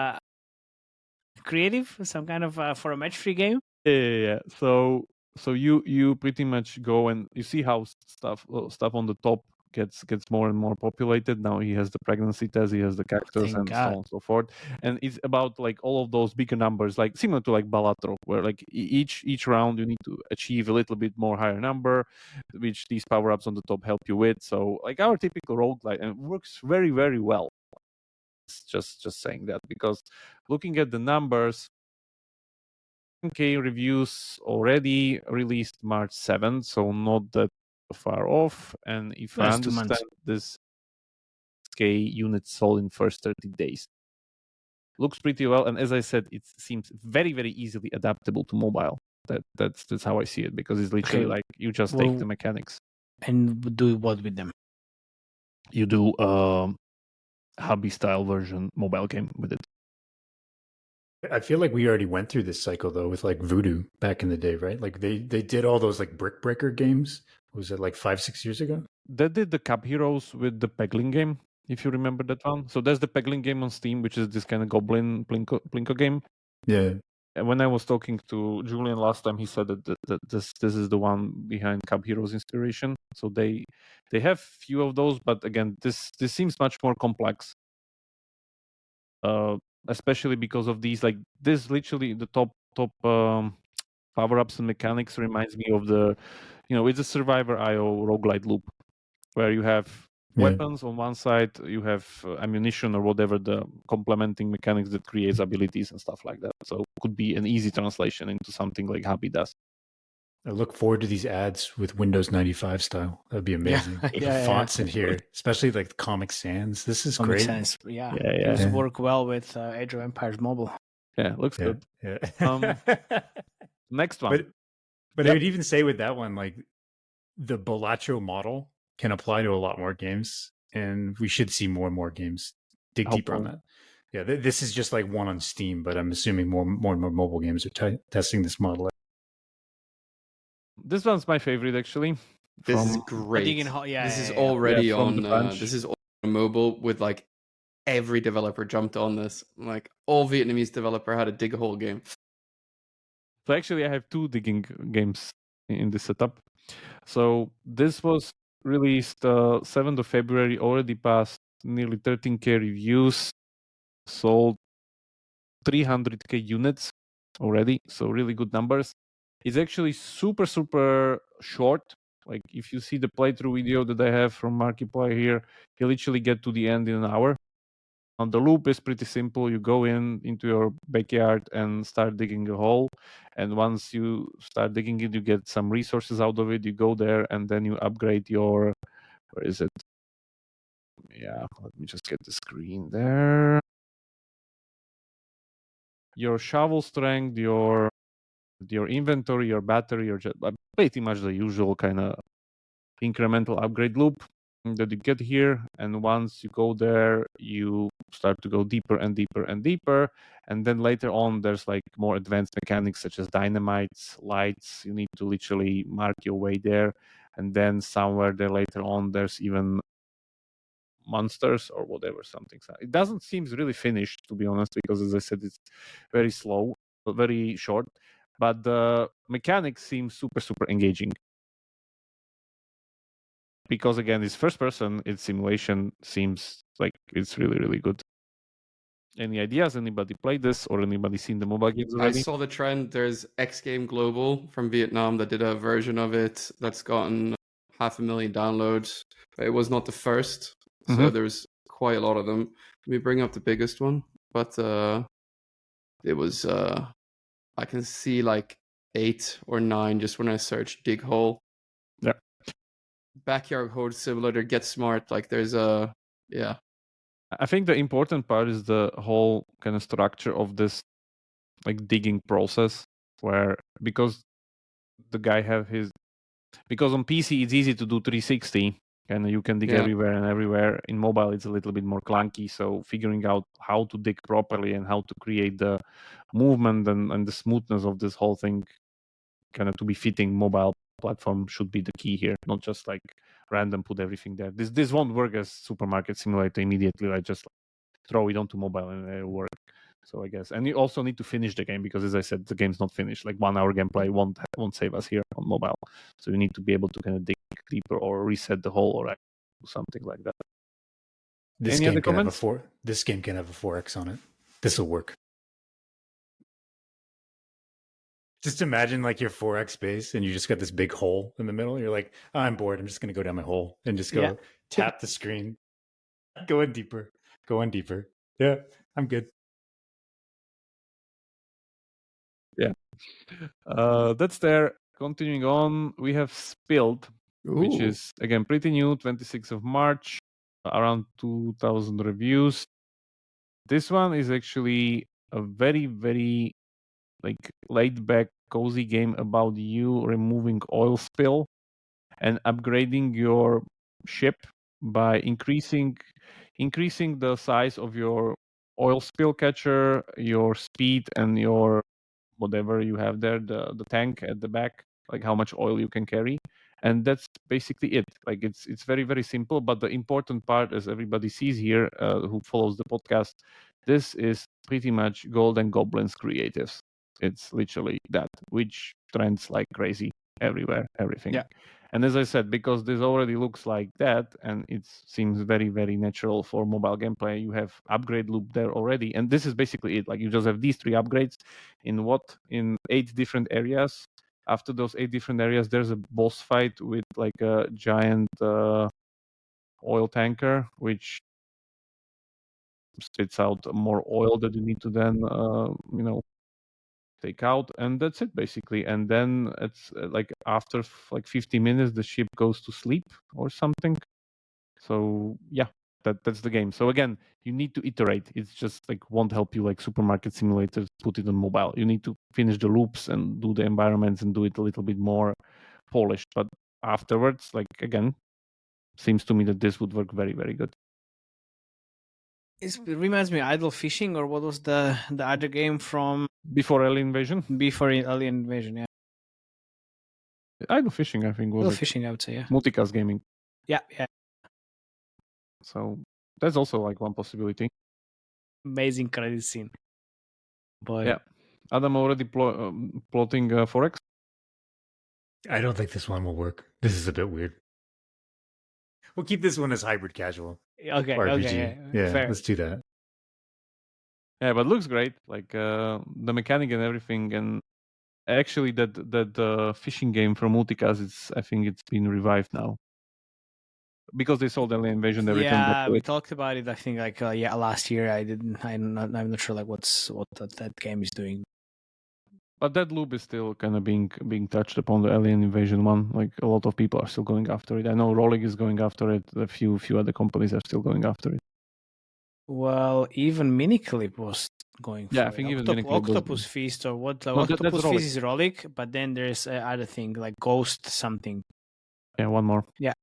Creative? Some kind of for a match-free game? Yeah. So you pretty much go and you see how stuff on the top gets more and more populated. Now he has the pregnancy test, he has the cactus, Thank and God. so on and so forth. And it's about like all of those bigger numbers, like similar to like Balatro, where like each round you need to achieve a little bit more higher number, which these power-ups on the top help you with. So like our typical roguelite, and it works very, very well. It's just saying that because looking at the numbers, 10K reviews already released March 7th, so not that far off. And if I That's 2 months. understand, this K units sold in first 30 days. Looks pretty well, and as I said, it seems very, very easily adaptable to mobile. That's how I see it, because it's literally Okay. like you just take the mechanics. And do what with them? You do hobby style version mobile game with it. I feel like we already went through this cycle though with like Voodoo back in the day, right? Like they did all those like brick breaker games. Was it like 5-6 years ago? They did the Cup Heroes with the Peggling game, if you remember that one. So there's the Peggling game on Steam, which is this kind of goblin Plinko game. Yeah. And when I was talking to Julian last time, he said that this is the one behind Cup Heroes inspiration. So they have few of those, but again, this seems much more complex. Especially because of these, like this literally the top power-ups and mechanics reminds me of the, it's a Survivor IO roguelite loop where you have weapons on one side, you have ammunition or whatever, the complementing mechanics that creates abilities and stuff like that. So it could be an easy translation into something like Hobby does. I look forward to these ads with Windows 95 style. That'd be amazing. Yeah. The fonts in here, especially like the Comic Sans. This is Comic great. Sans. Yeah. Yeah. Those work well with Age of Empires mobile. Yeah, looks good. Yeah. Next one. But I would even say with that one, like the Bolacho model can apply to a lot more games, and we should see more and more games dig deeper on that. Yeah, this is just like one on Steam, but I'm assuming more and more mobile games are testing this model out. This one's my favorite, actually. This is great. This is already on. This is on mobile with like every developer jumped on this. Like all Vietnamese developer had a dig a hole game. So actually, I have two digging games in this setup. So this was released 7th of February, already passed nearly 13K reviews, sold 300K units already, so really good numbers. It's actually super, super short. Like if you see the playthrough video that I have from Markiplier here, you literally get to the end in an hour. And the loop is pretty simple. You go into your backyard and start digging a hole. And once you start digging it, you get some resources out of it. You go there and then you upgrade your, where is it? Yeah, let me just get the screen there. Your shovel strength, your inventory, your battery, your pretty much the usual kind of incremental upgrade loop that you get here. And once you go there, you start to go deeper and deeper and deeper. And then later on, there's like more advanced mechanics such as dynamites, lights. You need to literally mark your way there. And then somewhere there later on, there's even monsters or whatever, something. It doesn't seem really finished, to be honest, because as I said, it's very slow, very short. But the mechanics seem super, super engaging. Because again, it's first person, its simulation seems like it's really, really good. Any ideas? Anybody played this or anybody seen the mobile games I already? saw the trend. There's X Game Global from Vietnam that did a version of it that's gotten 500,000 downloads. It was not the first, so there's quite a lot of them. Let me bring up the biggest one, but it was I can see like 8 or 9 just when I search dig hole. Yeah. Backyard Horde Simulator, Get Smart. Like there's a yeah. I think the important part is the whole kind of structure of this like digging process, where because the guy because on PC it's easy to do 360 and you can dig Yeah. everywhere and everywhere. In mobile it's a little bit more clunky, so figuring out how to dig properly and how to create the movement and the smoothness of this whole thing kind of to be fitting mobile platform should be the key here, not just like random put everything there. This won't work as Supermarket Simulator immediately. I just throw it onto mobile and it'll work. So I guess, and you also need to finish the game because, as I said, the game's not finished. Like 1 hour gameplay won't save us here on mobile. So you need to be able to kind of dig deeper or reset the hole or something like that. This Any game other can comments? have this game can have a 4x on it. This will work. Just imagine like your 4x base and you just got this big hole in the middle. You're like, oh, I'm bored. I'm just going to go down my hole and just go tap the screen. Go in deeper. Go in deeper. Yeah, I'm good. Yeah. That's there. Continuing on, we have Spilled, which is, again, pretty new, 26th of March, around 2,000 reviews. This one is actually a very, very like laid back, cozy game about you removing oil spill and upgrading your ship by increasing the size of your oil spill catcher, your speed, and your whatever you have there, the tank at the back, like how much oil you can carry. And that's basically it. Like it's very, very simple. But the important part, as everybody sees here, who follows the podcast, this is pretty much Golden Goblins creatives. It's literally that, which trends like crazy everywhere, everything. Yeah. And as I said, because this already looks like that, and it seems very, very natural for mobile gameplay, you have upgrade loop there already. And this is basically it. Like you just have these 3 upgrades in 8 different areas. After those 8 different areas, there's a boss fight with like a giant oil tanker, which spits out more oil that you need to then, take out, and that's it basically. And then it's like after like 50 minutes, the ship goes to sleep or something. So yeah, that's the game. So again, you need to iterate. It's just like won't help you like Supermarket Simulators put it on mobile. You need to finish the loops and do the environments and do it a little bit more polished. But afterwards, like again, seems to me that this would work very, very good. It reminds me of Idle Fishing, or what was the other game from Before Alien Invasion? before Alien Invasion? Yeah, Idle Fishing, I think, was Idle like Fishing, I would say. Yeah, multicast gaming. yeah. So that's also like one possibility. Amazing credit scene. Boy. Yeah. Adam already plotting Forex. I don't think this one will work. This is a bit weird. We'll keep this one as hybrid casual. Okay. RPG. Okay. Yeah, Fair. let's do that. Yeah, but looks great. Like the mechanic and everything, and actually that fishing game from Multicast, I think it's been revived now. Because they sold Alien Invasion, they returned back Yeah, to we it. talked about it. I think last year. I'm not sure like what that game is doing. But that loop is still kind of being touched upon, the Alien Invasion one. Like a lot of people are still going after it. I know Rolling is going after it. A few other companies are still going after it. Well, even Miniclip was going for Yeah, I it. think even Miniclip was- Octopus Feast or what? No, that's Octopus Rollic. Feast is Rollic, but then there's other thing like Ghost something. Yeah, one more. Yeah.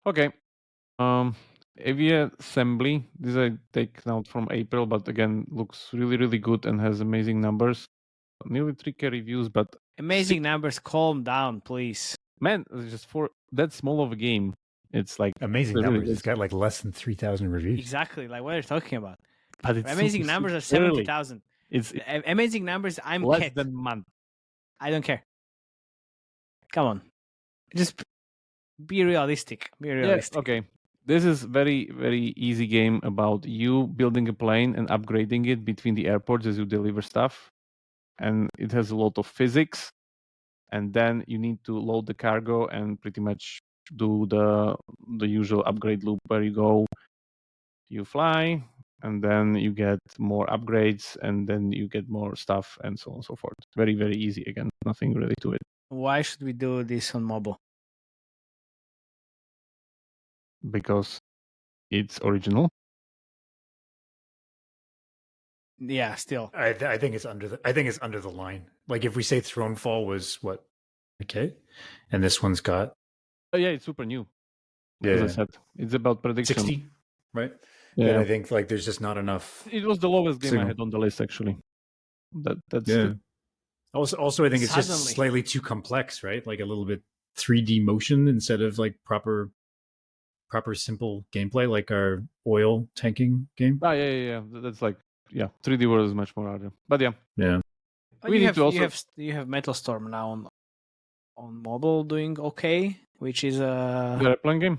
Okay. AV Assembly. This I take out from April, but again looks really, really good and has amazing numbers. Nearly 3K reviews, but Amazing numbers. Calm down, please. man, it's just for that small of a game, it's like Amazing really numbers. good. It's got like less than 3,000 reviews. Exactly, like what are you talking about? But it's Amazing super, numbers are super early. 70,000. It's Amazing numbers. I'm less Cat. than a month. I don't care. Come on, just be realistic. Be realistic. Yeah, okay. This is very, very easy game about you building a plane and upgrading it between the airports as you deliver stuff. And it has a lot of physics. And then you need to load the cargo and pretty much do the usual upgrade loop where you go, you fly, and then you get more upgrades, and then you get more stuff, and so on and so forth. Very, very easy. Again, nothing really to it. Why should we do this on mobile? Because it's original. Yeah, still. I think it's under the line. Like if we say Thronefall was what, okay, and this one's got Oh, yeah, it's super new. Yeah. As I said, it's about prediction. 60, right? Yeah, And I think like there's just not enough. it was the lowest game I signal. had on the list actually. That's Yeah. Also, I think it's just Suddenly. slightly too complex, right? Like a little bit 3D motion instead of like proper simple gameplay, like our oil tanking game. yeah. That's like 3D world is much more harder. But yeah, Yeah. Oh, We you need have to also- you have Metal Storm now on mobile doing okay, which is the airplane game.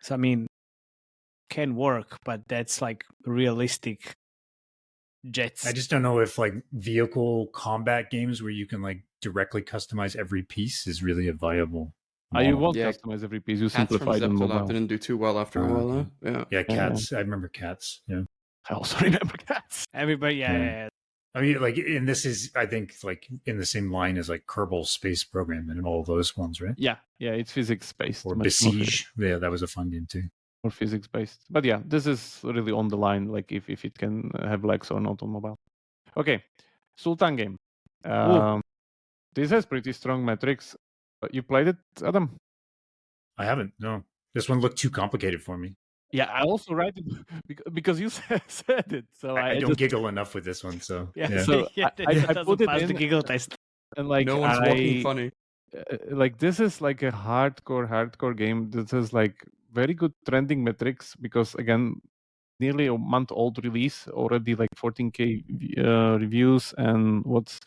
so I mean can work, but that's like realistic jets. I just don't know if like vehicle combat games where you can like directly customize every piece is really a viable. You model. won't Yeah. customize every piece. You Cats from simplify them Zeptalab mobile. didn't do too well after a while, though. Yeah. Yeah, Cats. I remember Cats. Yeah. I also remember cats. Everybody, Yeah. yeah. I mean, like, and this is, I think, like in the same line as like Kerbal Space Program and all those ones, right? Yeah, it's physics based. Or much more Besiege. Yeah, that was a fun game too. More physics based. But yeah, this is really on the line, like if it can have legs or not on mobile. Okay, Sultan game. This has pretty strong metrics. You played it, Adam? I haven't. No, this one looked too complicated for me. Yeah, I also write it because you said it. So I don't just, giggle enough with this one. So Yeah, So yeah, I that doesn't put it pass the in- giggle test. and like no one's walking funny. Like this is like a hardcore game. This is like very good trending metrics because again, nearly a month old release, already like 14K reviews and what's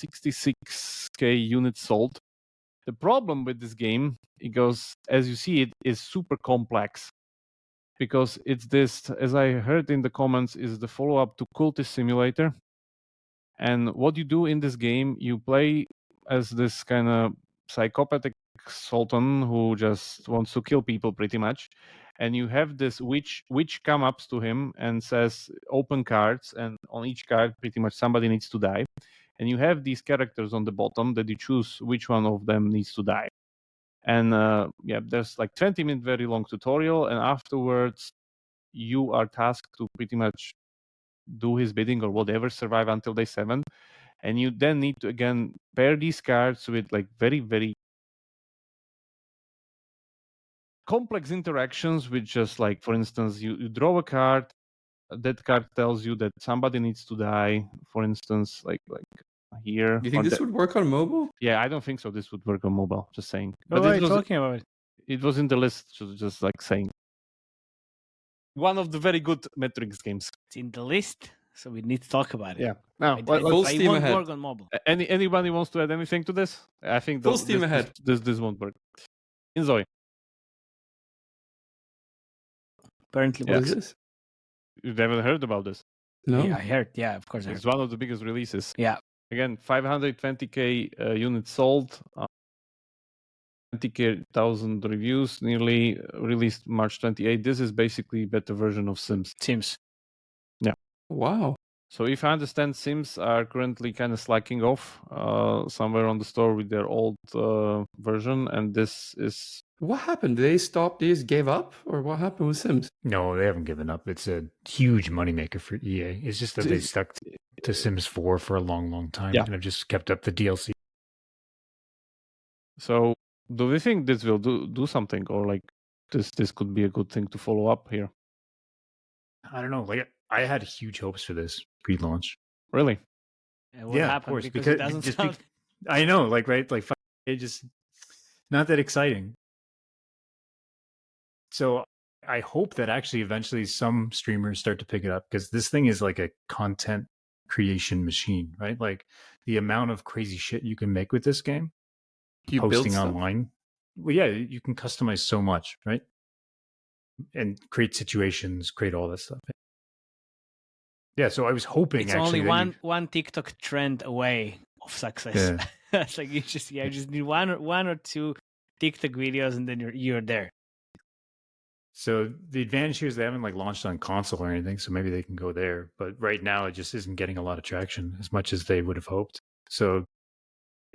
566K units sold. The problem with this game, it goes, as you see, it is super complex because it's this, as I heard in the comments, is the follow-up to Cultist Simulator. And what you do in this game, you play as this kind of psychopathic sultan who just wants to kill people pretty much. And you have this witch come up to him and says, open cards. And on each card, pretty much somebody needs to die. And you have these characters on the bottom that you choose which one of them needs to die. And there's like 20-minute very long tutorial. And afterwards, you are tasked to pretty much do his bidding or whatever, survive until day 7. And you then need to, again, pair these cards with like very, very complex interactions with just like, for instance, you draw a card, that card tells you that somebody needs to die, for instance, like here. Do you think or this would work on mobile? Yeah, I don't think so. This would work on mobile, just saying. What are you talking about? It was in the list, just like saying. One of the very good metrics games. It's in the list, so we need to talk about it. Yeah. Now, Full I steam won't ahead. work on mobile. Anybody wants to add anything to this? I think Full steam ahead. This won't work. Enjoy. Apparently, What works. is this? You never heard about this? No. Yeah, I heard. Yeah, of course I heard. It's one of the biggest releases. Yeah. Again, 520k units sold, 20,000 reviews, nearly released March 28. This is basically a better version of Sims. Sims. Wow. So if I understand, Sims are currently kind of slacking off somewhere on the store with their old version, and this is... What happened? Did they stop? They just gave up? Or what happened with Sims? No, they haven't given up. It's a huge moneymaker for EA. It's just that they stuck to Sims 4 for a long, long time Yeah. and have just kept up the DLC. So do we think this will do something, or like this could be a good thing to follow up here? I don't know. Like I had huge hopes for this pre-launch. Really? And what Yeah, of happened? course, Because it because- doesn't just sound. I know, like right, like it just not that exciting. So I hope that actually eventually some streamers start to pick it up, because this thing is like a content creation machine, right? Like the amount of crazy shit you can make with this game, You build posting stuff? online. Well, yeah, you can customize so much, right? And create situations, create all that stuff. Yeah, so I was hoping It's actually only that one TikTok trend away of success. It's like you just need one or two TikTok videos and then you're there. So the advantage here is they haven't like launched on console or anything, so maybe they can go there. But right now, it just isn't getting a lot of traction as much as they would have hoped. So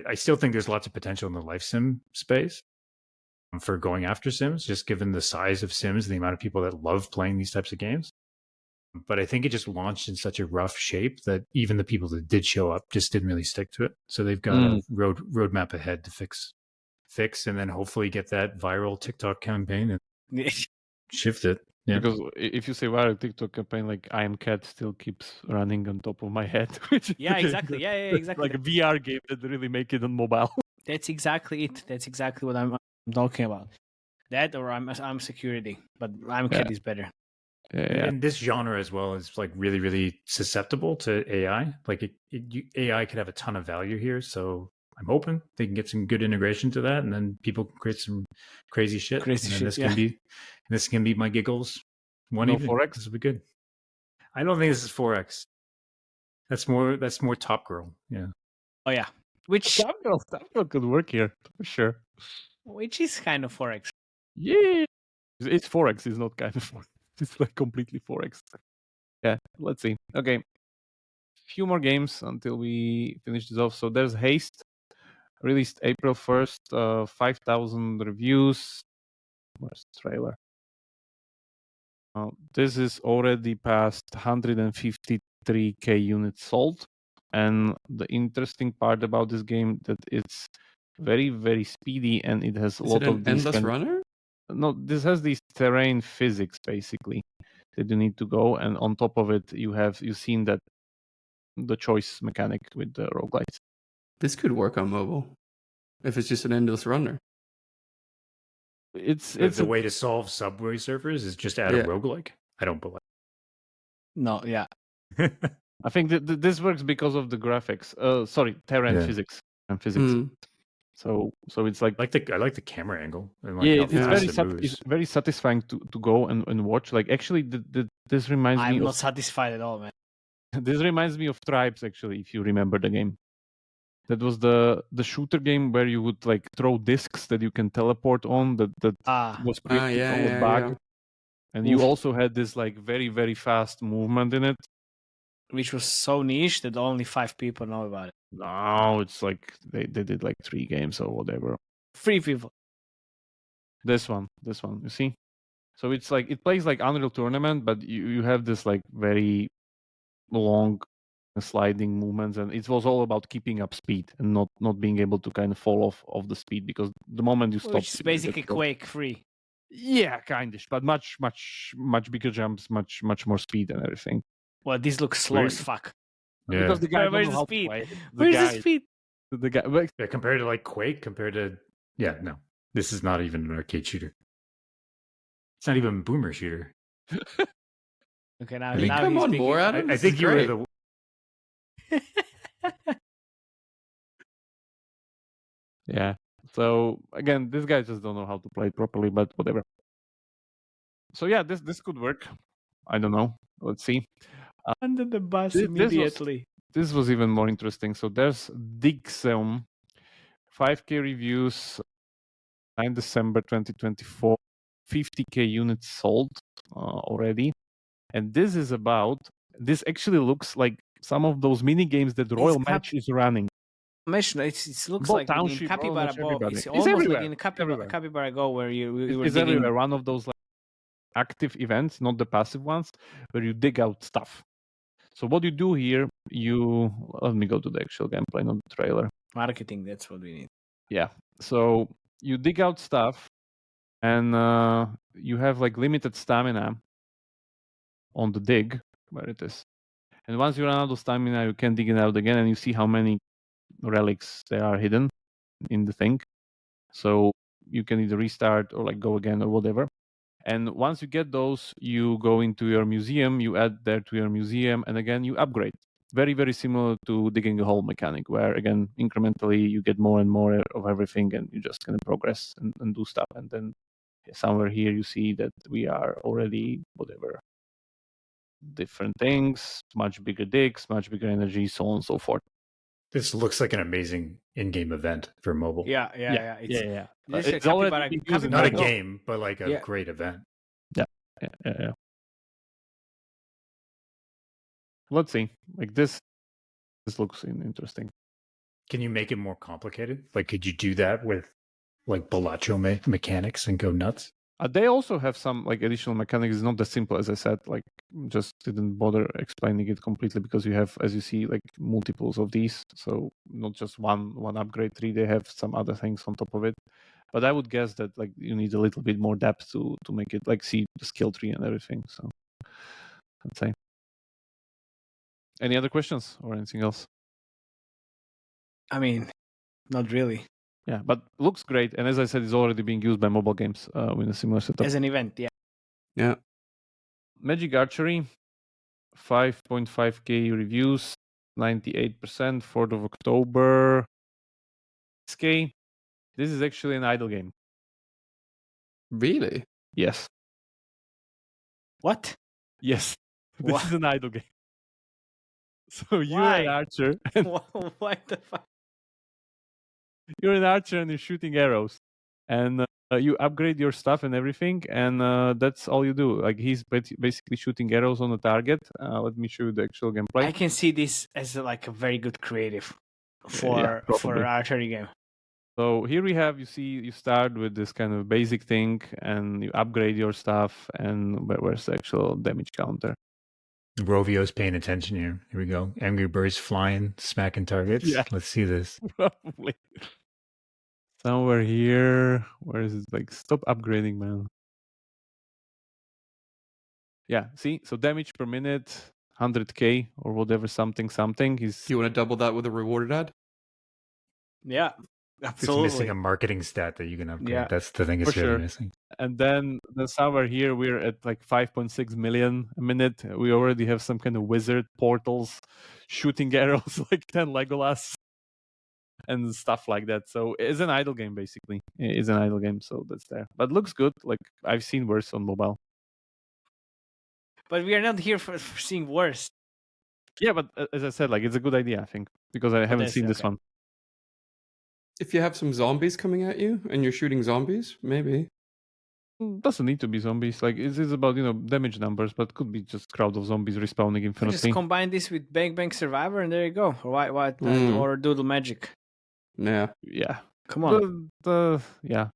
I still think there's lots of potential in the life sim space for going after Sims, just given the size of Sims, the amount of people that love playing these types of games. But I think it just launched in such a rough shape that even the people that did show up just didn't really stick to it. So they've got a roadmap ahead to fix, and then hopefully get that viral TikTok campaign and shift it. Yeah. Because if you say viral TikTok campaign, like I Am Cat still keeps running on top of my head. Which Yeah, exactly. Yeah, exactly. Like a VR game that really make it on mobile. That's exactly it. That's exactly what I'm talking about. That or I'm security, but I'm Cat is better. Yeah. And this genre as well is like really, really susceptible to AI. Like AI could have a ton of value here. So I'm hoping they can get some good integration to that, and then people can create some crazy shit. Crazy and shit, this can be my giggles. One No evening. 4X? This will be good. I don't think this is 4X. That's more Top Girl. Yeah. Oh yeah, which That could work here for sure. is kind of 4X. Yeah, it's 4X. It's not kind of 4X. It's like completely 4X. Yeah, let's see. Okay, few more games until we finish this off. So there's Haste, released April 1st, 5,000 reviews. Where's the trailer? This is already past 153k units sold. And the interesting part about this game that it's very, very speedy, and it has a Is lot it of an these endless runner? No, this has these terrain physics basically that you need to go, and on top of it, you've seen that the choice mechanic with the roguelites. This could work on mobile if it's just an endless runner. It's The a way to solve Subway Surfers is just add Yeah. a roguelike. I don't believe. No, yeah. I think that this works because of the graphics. Sorry, terrain Yeah. physics and physics. Hmm. So it's like I like the camera angle. And like yeah, how it's fast it moves. it's very satisfying to go and watch. Like actually, this reminds I'm me not of satisfied at all, man. this reminds me of Tribes actually, if you remember the game. That was the shooter game where you would like throw discs that you can teleport on. That was quick to throw a bug. And you also had this like very, very fast movement in it. Which was so niche that only 5 people know about it. No, it's like they did like 3 games or whatever. 3 people. This one, you see? So it's like it plays like Unreal Tournament, but you have this like very long sliding movements, and it was all about keeping up speed and not being able to kind of fall off the speed, because the moment you stop, Which is you basically get killed. Quake 3. Yeah, kindish, but much bigger jumps, much more speed and everything. Well, this looks slow as fuck. Yeah. Because the guy Where's don't know the how speed? to play. Where's the speed? The guy. Yeah, compared to like Quake, no, this is not even an arcade shooter. It's not even a boomer shooter. Okay, now, I mean, now Come he's on, speaking. more Adam. I This think is you were great. the Yeah. So again, this guy just don't know how to play it properly, but whatever. So yeah, this could work. I don't know. Let's see. Under the bus This was- immediately. This was even more interesting. So there's Digseum, 5K reviews, 9 December 2024, 50K units sold already. And this is about, this actually looks like some of those mini games that Royal Match is running. It looks Both like in Township, Royal Capybara Match, Go. everybody. It's It's almost like everywhere. in It's everywhere. Capybara Go where you were It's digging. everywhere. One of those like active events, not the passive ones, where you dig out stuff. So what you do here, let me go to the actual gameplay, not the trailer. Marketing, that's what we need. Yeah. So you dig out stuff, and you have like limited stamina on the dig, where it is. And once you run out of stamina, you can dig it out again, and you see how many relics there are hidden in the thing. So you can either restart or like go again or whatever. And once you get those, you go into your museum, you add there to your museum, and again you upgrade. Very, very similar to digging a hole mechanic, where again incrementally you get more and more of everything, and you just kind of progress and do stuff. And then somewhere here you see that we are already whatever different things, much bigger digs, much bigger energy, so on and so forth. This looks like an amazing in-game event for mobile. Yeah. This is It's already being used in Not a mobile. game, but like a Yeah. great event. Yeah. Let's see. Like this looks interesting. Can you make it more complicated? Like, could you do that with like Balacho mechanics and go nuts? They also have some like additional mechanics. It's not as simple as I said. Like, just didn't bother explaining it completely because you have, as you see, like multiples of these. So not just one upgrade tree. They have some other things on top of it. But I would guess that like you need a little bit more depth to make it like see the skill tree and everything. So I'd say. Any other questions or anything else? I mean, not really. Yeah, but looks great. And as I said, it's already being used by mobile games with a similar setup. As an event, yeah. Yeah. Magic Archery, 5.5K reviews, 98%, 4th of October. 6K. This is actually an idle game. Really? Yes. What? Yes. This What? is an idle game. So you're Why? an archer. And What the fuck? you're an archer and you're shooting arrows. And you upgrade your stuff and everything, and that's all you do. Like he's basically shooting arrows on a target. Let me show you the actual gameplay. I can see this as like a very good creative Yeah, for probably. an archery game. So here we have, you start with this kind of basic thing, and you upgrade your stuff. And where's the actual damage counter? Rovio's paying attention here. Here we go. Angry birds flying, smacking targets. Yeah. Let's see this. Probably. Somewhere here. Where is it? Like, stop upgrading, man. Yeah, see? So damage per minute, 100k or whatever, something. He's Do you want to double that with a rewarded ad? Yeah, It's absolutely. missing a marketing stat that you can upgrade. Yeah. That's the thing it's For really sure. missing. And then somewhere here we're at like 5.6 million a minute. We already have some kind of wizard portals shooting arrows like 10 Legolas and stuff like that. So it's an idle game basically. It's an idle game, so that's there. But looks good. Like I've seen worse on mobile. But we are not here for seeing worse. Yeah, but as I said, like it's a good idea, I think, because I haven't that's- seen this okay. one. If you have some zombies coming at you and you're shooting zombies, maybe. Doesn't need to be zombies. Like it's about damage numbers, but could be just crowd of zombies respawning You just infinitely. combine this with Bang Bang Survivor and there you go. Or or Doodle Magic. Yeah. Yeah. Come on. Yeah.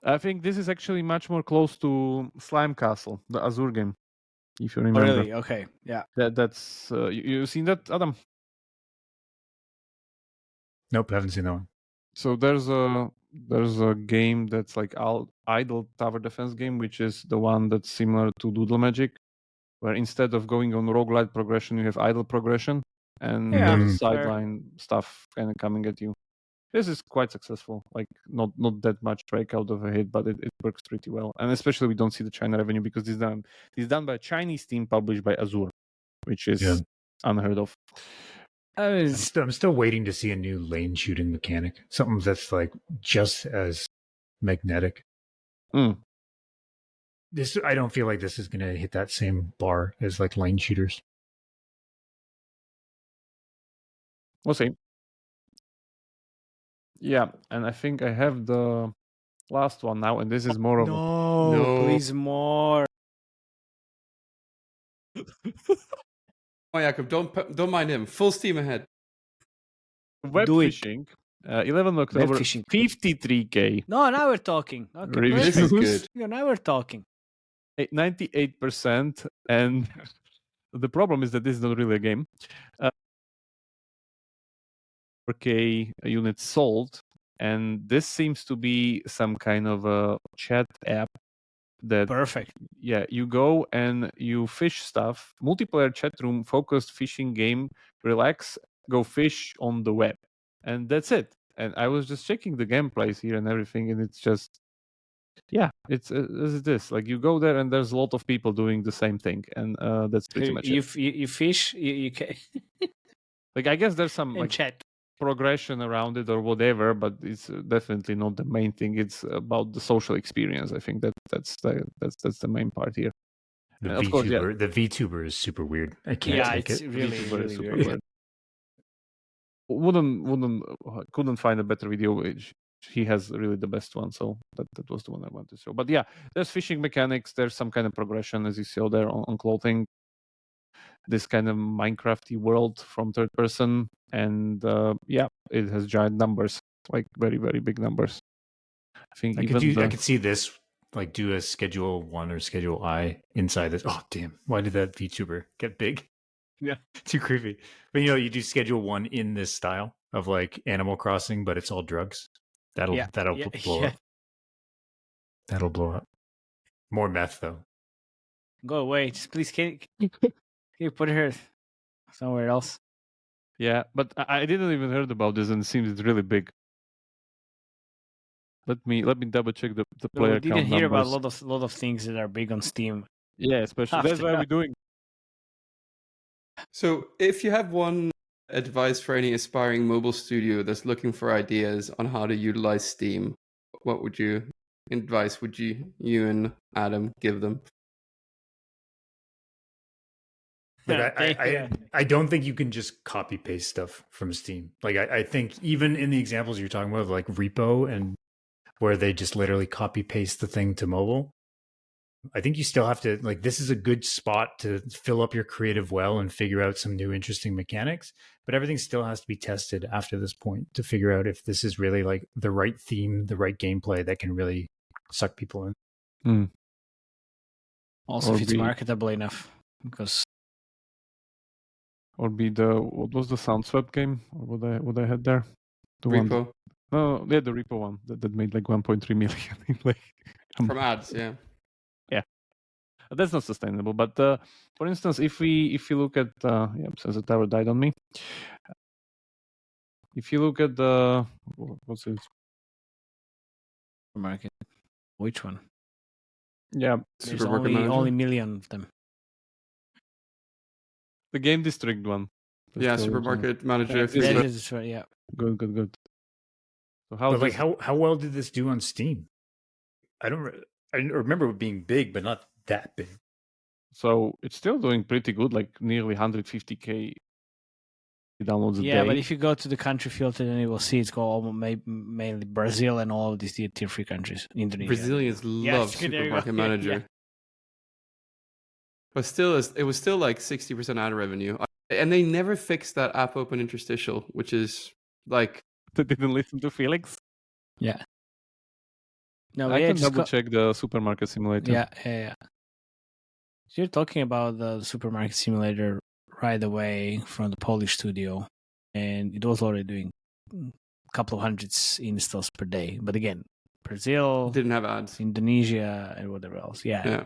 I think this is actually much more close to Slime Castle, the Azure game, if you Oh, remember. really? Okay. Yeah. That's you seen that, Adam? Nope, haven't seen that one. So there's a game that's like idle tower defense game, which is the one that's similar to Doodle Magic, where instead of going on roguelite progression, you have idle progression, and Yeah, there's fair. sideline stuff kind of coming at you. This is quite successful. Like not that much breakout of a hit, but it works pretty well. And especially we don't see the China revenue because this is done by a Chinese team published by Azure, which is unheard of. I'm still waiting to see a new lane shooting mechanic. Something that's like just as magnetic. Mm. I don't feel like this is going to hit that same bar as like lane shooters. We'll see. Yeah, and I think I have the last one now, and this is more of No. please more. Oh, Jakob, don't mind him. Full steam ahead. web Do it. fishing. 11 October, fishing. 53K No, now we're talking. Okay, reviews, This is perfect. good. Yeah, now we're talking. 98%, and the problem is that this is not really a game. 4K units sold, and this seems to be some kind of a chat app that Perfect. yeah, you go and you fish stuff, multiplayer chat room focused fishing game, relax, go fish on the web, and that's it. And I was just checking the gameplays here and everything, and it's just yeah, it's as it is. Like you go there and there's a lot of people doing the same thing, and that's pretty much it. You fish, you can Like I guess there's some and like chat. progression around it or whatever, but it's definitely not the main thing. It's about the social experience. I think that's the main part here. The Of course, yeah. VTuber, the VTuber is super weird. I can't Yeah, take it's it. really, VTuber is really super weird. weird. Couldn't find a better video. Which he has really the best one, so that was the one I wanted to show. But yeah, there's fishing mechanics. There's some kind of progression, as you saw there on clothing. This kind of Minecrafty world from third person, and yeah, it has giant numbers, like very very big numbers. I think I even could see this like do a schedule 1 or schedule I inside this. Oh damn! Why did that VTuber get big? Yeah. Too creepy. But you do schedule 1 in this style of like Animal Crossing, but it's all drugs. That'll blow up. That'll blow up. More meth though. Go away. Just please can you put her somewhere else? yeah, but I didn't even heard about this, and it seems it's really big. Let me double check the player We didn't count hear numbers. about a lot of things that are big on Steam. Yeah, especially that's After why that. we're doing. So, if you have one advice for any aspiring mobile studio that's looking for ideas on how to utilize Steam, what would you and Adam give them? Like I don't think you can just copy paste stuff from Steam. Like I think even in the examples you're talking about, like Repo and where they just literally copy paste the thing to mobile, I think you still have to like this is a good spot to fill up your creative well and figure out some new interesting mechanics. But everything still has to be tested after this point to figure out if this is really like the right theme, the right gameplay that can really suck people in. Also, Or if it's be- marketable enough, because Or be the what was the SoundSwap game or what I had there? The one. Repo Oh yeah, the Repo one that made like 1.3 million. like from ads, yeah. That's not sustainable. But for instance, if you look at since the tower died on me. If you look at the what's it? market. Which one? Yeah, There's Supermarket Manager? only million of them. the Game District one. Yeah, That's the original. Supermarket Manager. Yeah, if you this That look- is right, yeah. Good. So how But like does how well did this do on Steam? I remember it being big, but not that big. so it's still doing pretty good, like nearly 150k downloads a Yeah, day. but if you go to the country filter, then you will see it's called mainly Brazil and all of these tier 3 countries. Indonesia. Brazilians love Yes, there you go. Supermarket Yeah, Manager. yeah. But still, it was still like 60% ad revenue. And they never fixed that app open interstitial, which is like... They didn't listen to Felix. Yeah. No, I yeah, can just double check the Supermarket Simulator. Yeah. So you're talking about the supermarket simulator right away from the Polish studio, and it was already doing a couple of hundreds installs per day. But again, Brazil, Didn't have ads. Indonesia, and whatever else. Yeah.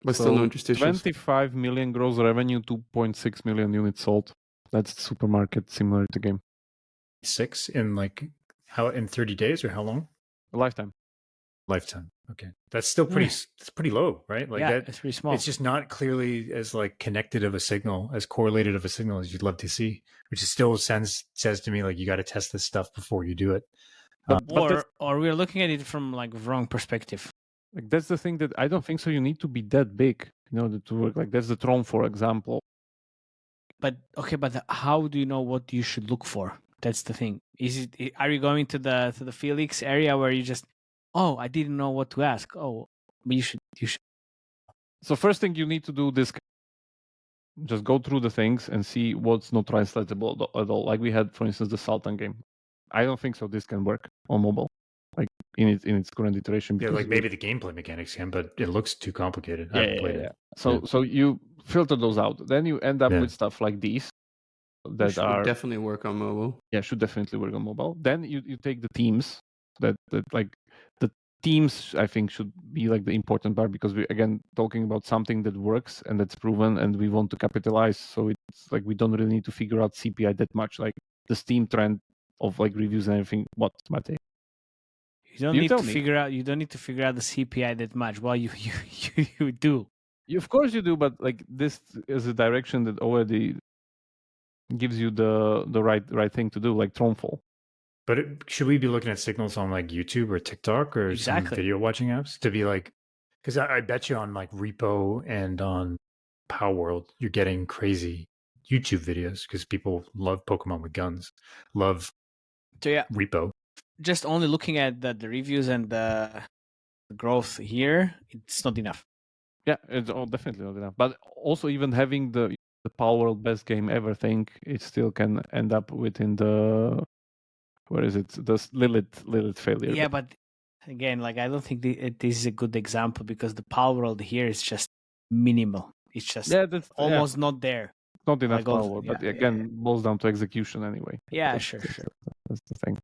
But still no interstitials. 25 million gross revenue, 2.6 million units sold. That's the Supermarket Simulator game. 6 in like how in 30 days or how long? A lifetime. Lifetime. Okay, that's still pretty. It's pretty low, right? Like yeah, that. it's pretty small. It's just not clearly as like connected of a signal, as correlated of a signal as you'd love to see. Which is still says to me like you got to test this stuff before you do it. Or we're looking at it from like wrong perspective. Like that's the thing that I don't think so. You need to be that big in order to work. Like that's the Tron, for example. But okay, but how do you know what you should look for? That's the thing. Are you going to the Felix area where you just, oh, I didn't know what to ask. Oh, but you should. So first thing you need to do this, just go through the things and see what's not translatable at all. Like we had, for instance, the Sultan game. I don't think so this can work on mobile, like in its current iteration. Yeah, because like maybe the gameplay mechanics can, but it looks too complicated. I Yeah, haven't played it. So you filter those out. Then you end up Yeah. with stuff like these Which that would are definitely work on mobile. should definitely work on mobile. Then you take the teams that like the teams I think should be like the important part, because we're again talking about something that works and that's proven and we want to capitalize. So it's like we don't really need to figure out CPI that much. Like the Steam trend of like reviews and everything. What, Mate? You don't You need tell to me. figure out. You don't need to figure out the CPI that much. Well, you do. Of course you do, but like this is a direction that already gives you the right thing to do, like Thronefall. But should we be looking at signals on like YouTube or TikTok or some Exactly. video watching apps to be like, because I bet you on like Repo and on Palworld, you're getting crazy YouTube videos because people love Pokemon with guns, love So yeah, Repo. just only looking at the reviews and the growth here, it's not enough. Yeah, it's all definitely not enough. But also, even having the Palworld best game ever thing, it still can end up within the, where is it? The Lilith failure. Yeah, but again, like I don't think this is a good example because the Palworld here is just minimal. It's just that's almost not there. not enough like also- power. But yeah, again, boils down to execution anyway. Yeah, That's- sure. That's the thing.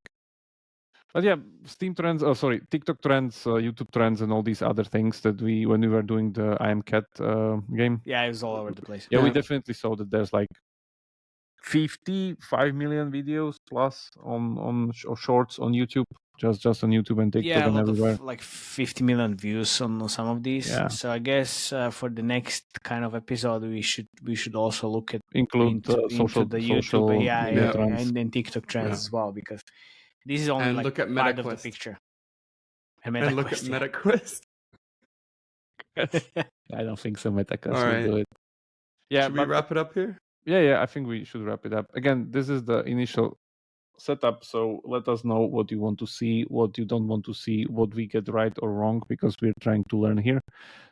But yeah, Steam trends, TikTok trends, YouTube trends, and all these other things that when we were doing the I Am Cat game. Yeah, it was all over the place. Yeah, we Yeah. definitely saw that there's like 55 million videos plus on shorts on YouTube, just on YouTube and TikTok Yeah, a and lot everywhere. of like 50 million views on some of these. Yeah. So I guess for the next kind of episode, we should also look at Include into social the social YouTube, media trends. and then TikTok trends Yeah. as well, because this is only And like look at part of the MetaQuest. picture. And look at MetaQuest, yeah. MetaQuest. I don't think so. MetaQuest All will right. do it. Yeah, Should we but wrap it up here? yeah, I think we should wrap it up. Again, this is the initial setup, so let us know what you want to see, what you don't want to see, what we get right or wrong, because we're trying to learn here.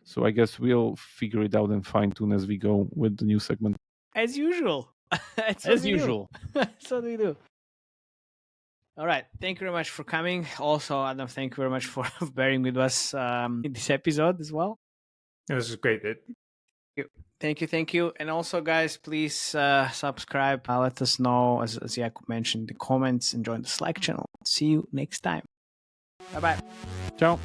So I guess we'll figure it out and fine tune as we go with the new segment. As usual. That's As what we do. usual. That's what we do. All right. Thank you very much for coming. Also, Adam, thank you very much for bearing with us in this episode as well. Yeah, this is great. Thank you. And also, guys, please subscribe. Let us know, as Jakub mentioned, the comments and join the Slack channel. See you next time. Bye-bye. Ciao.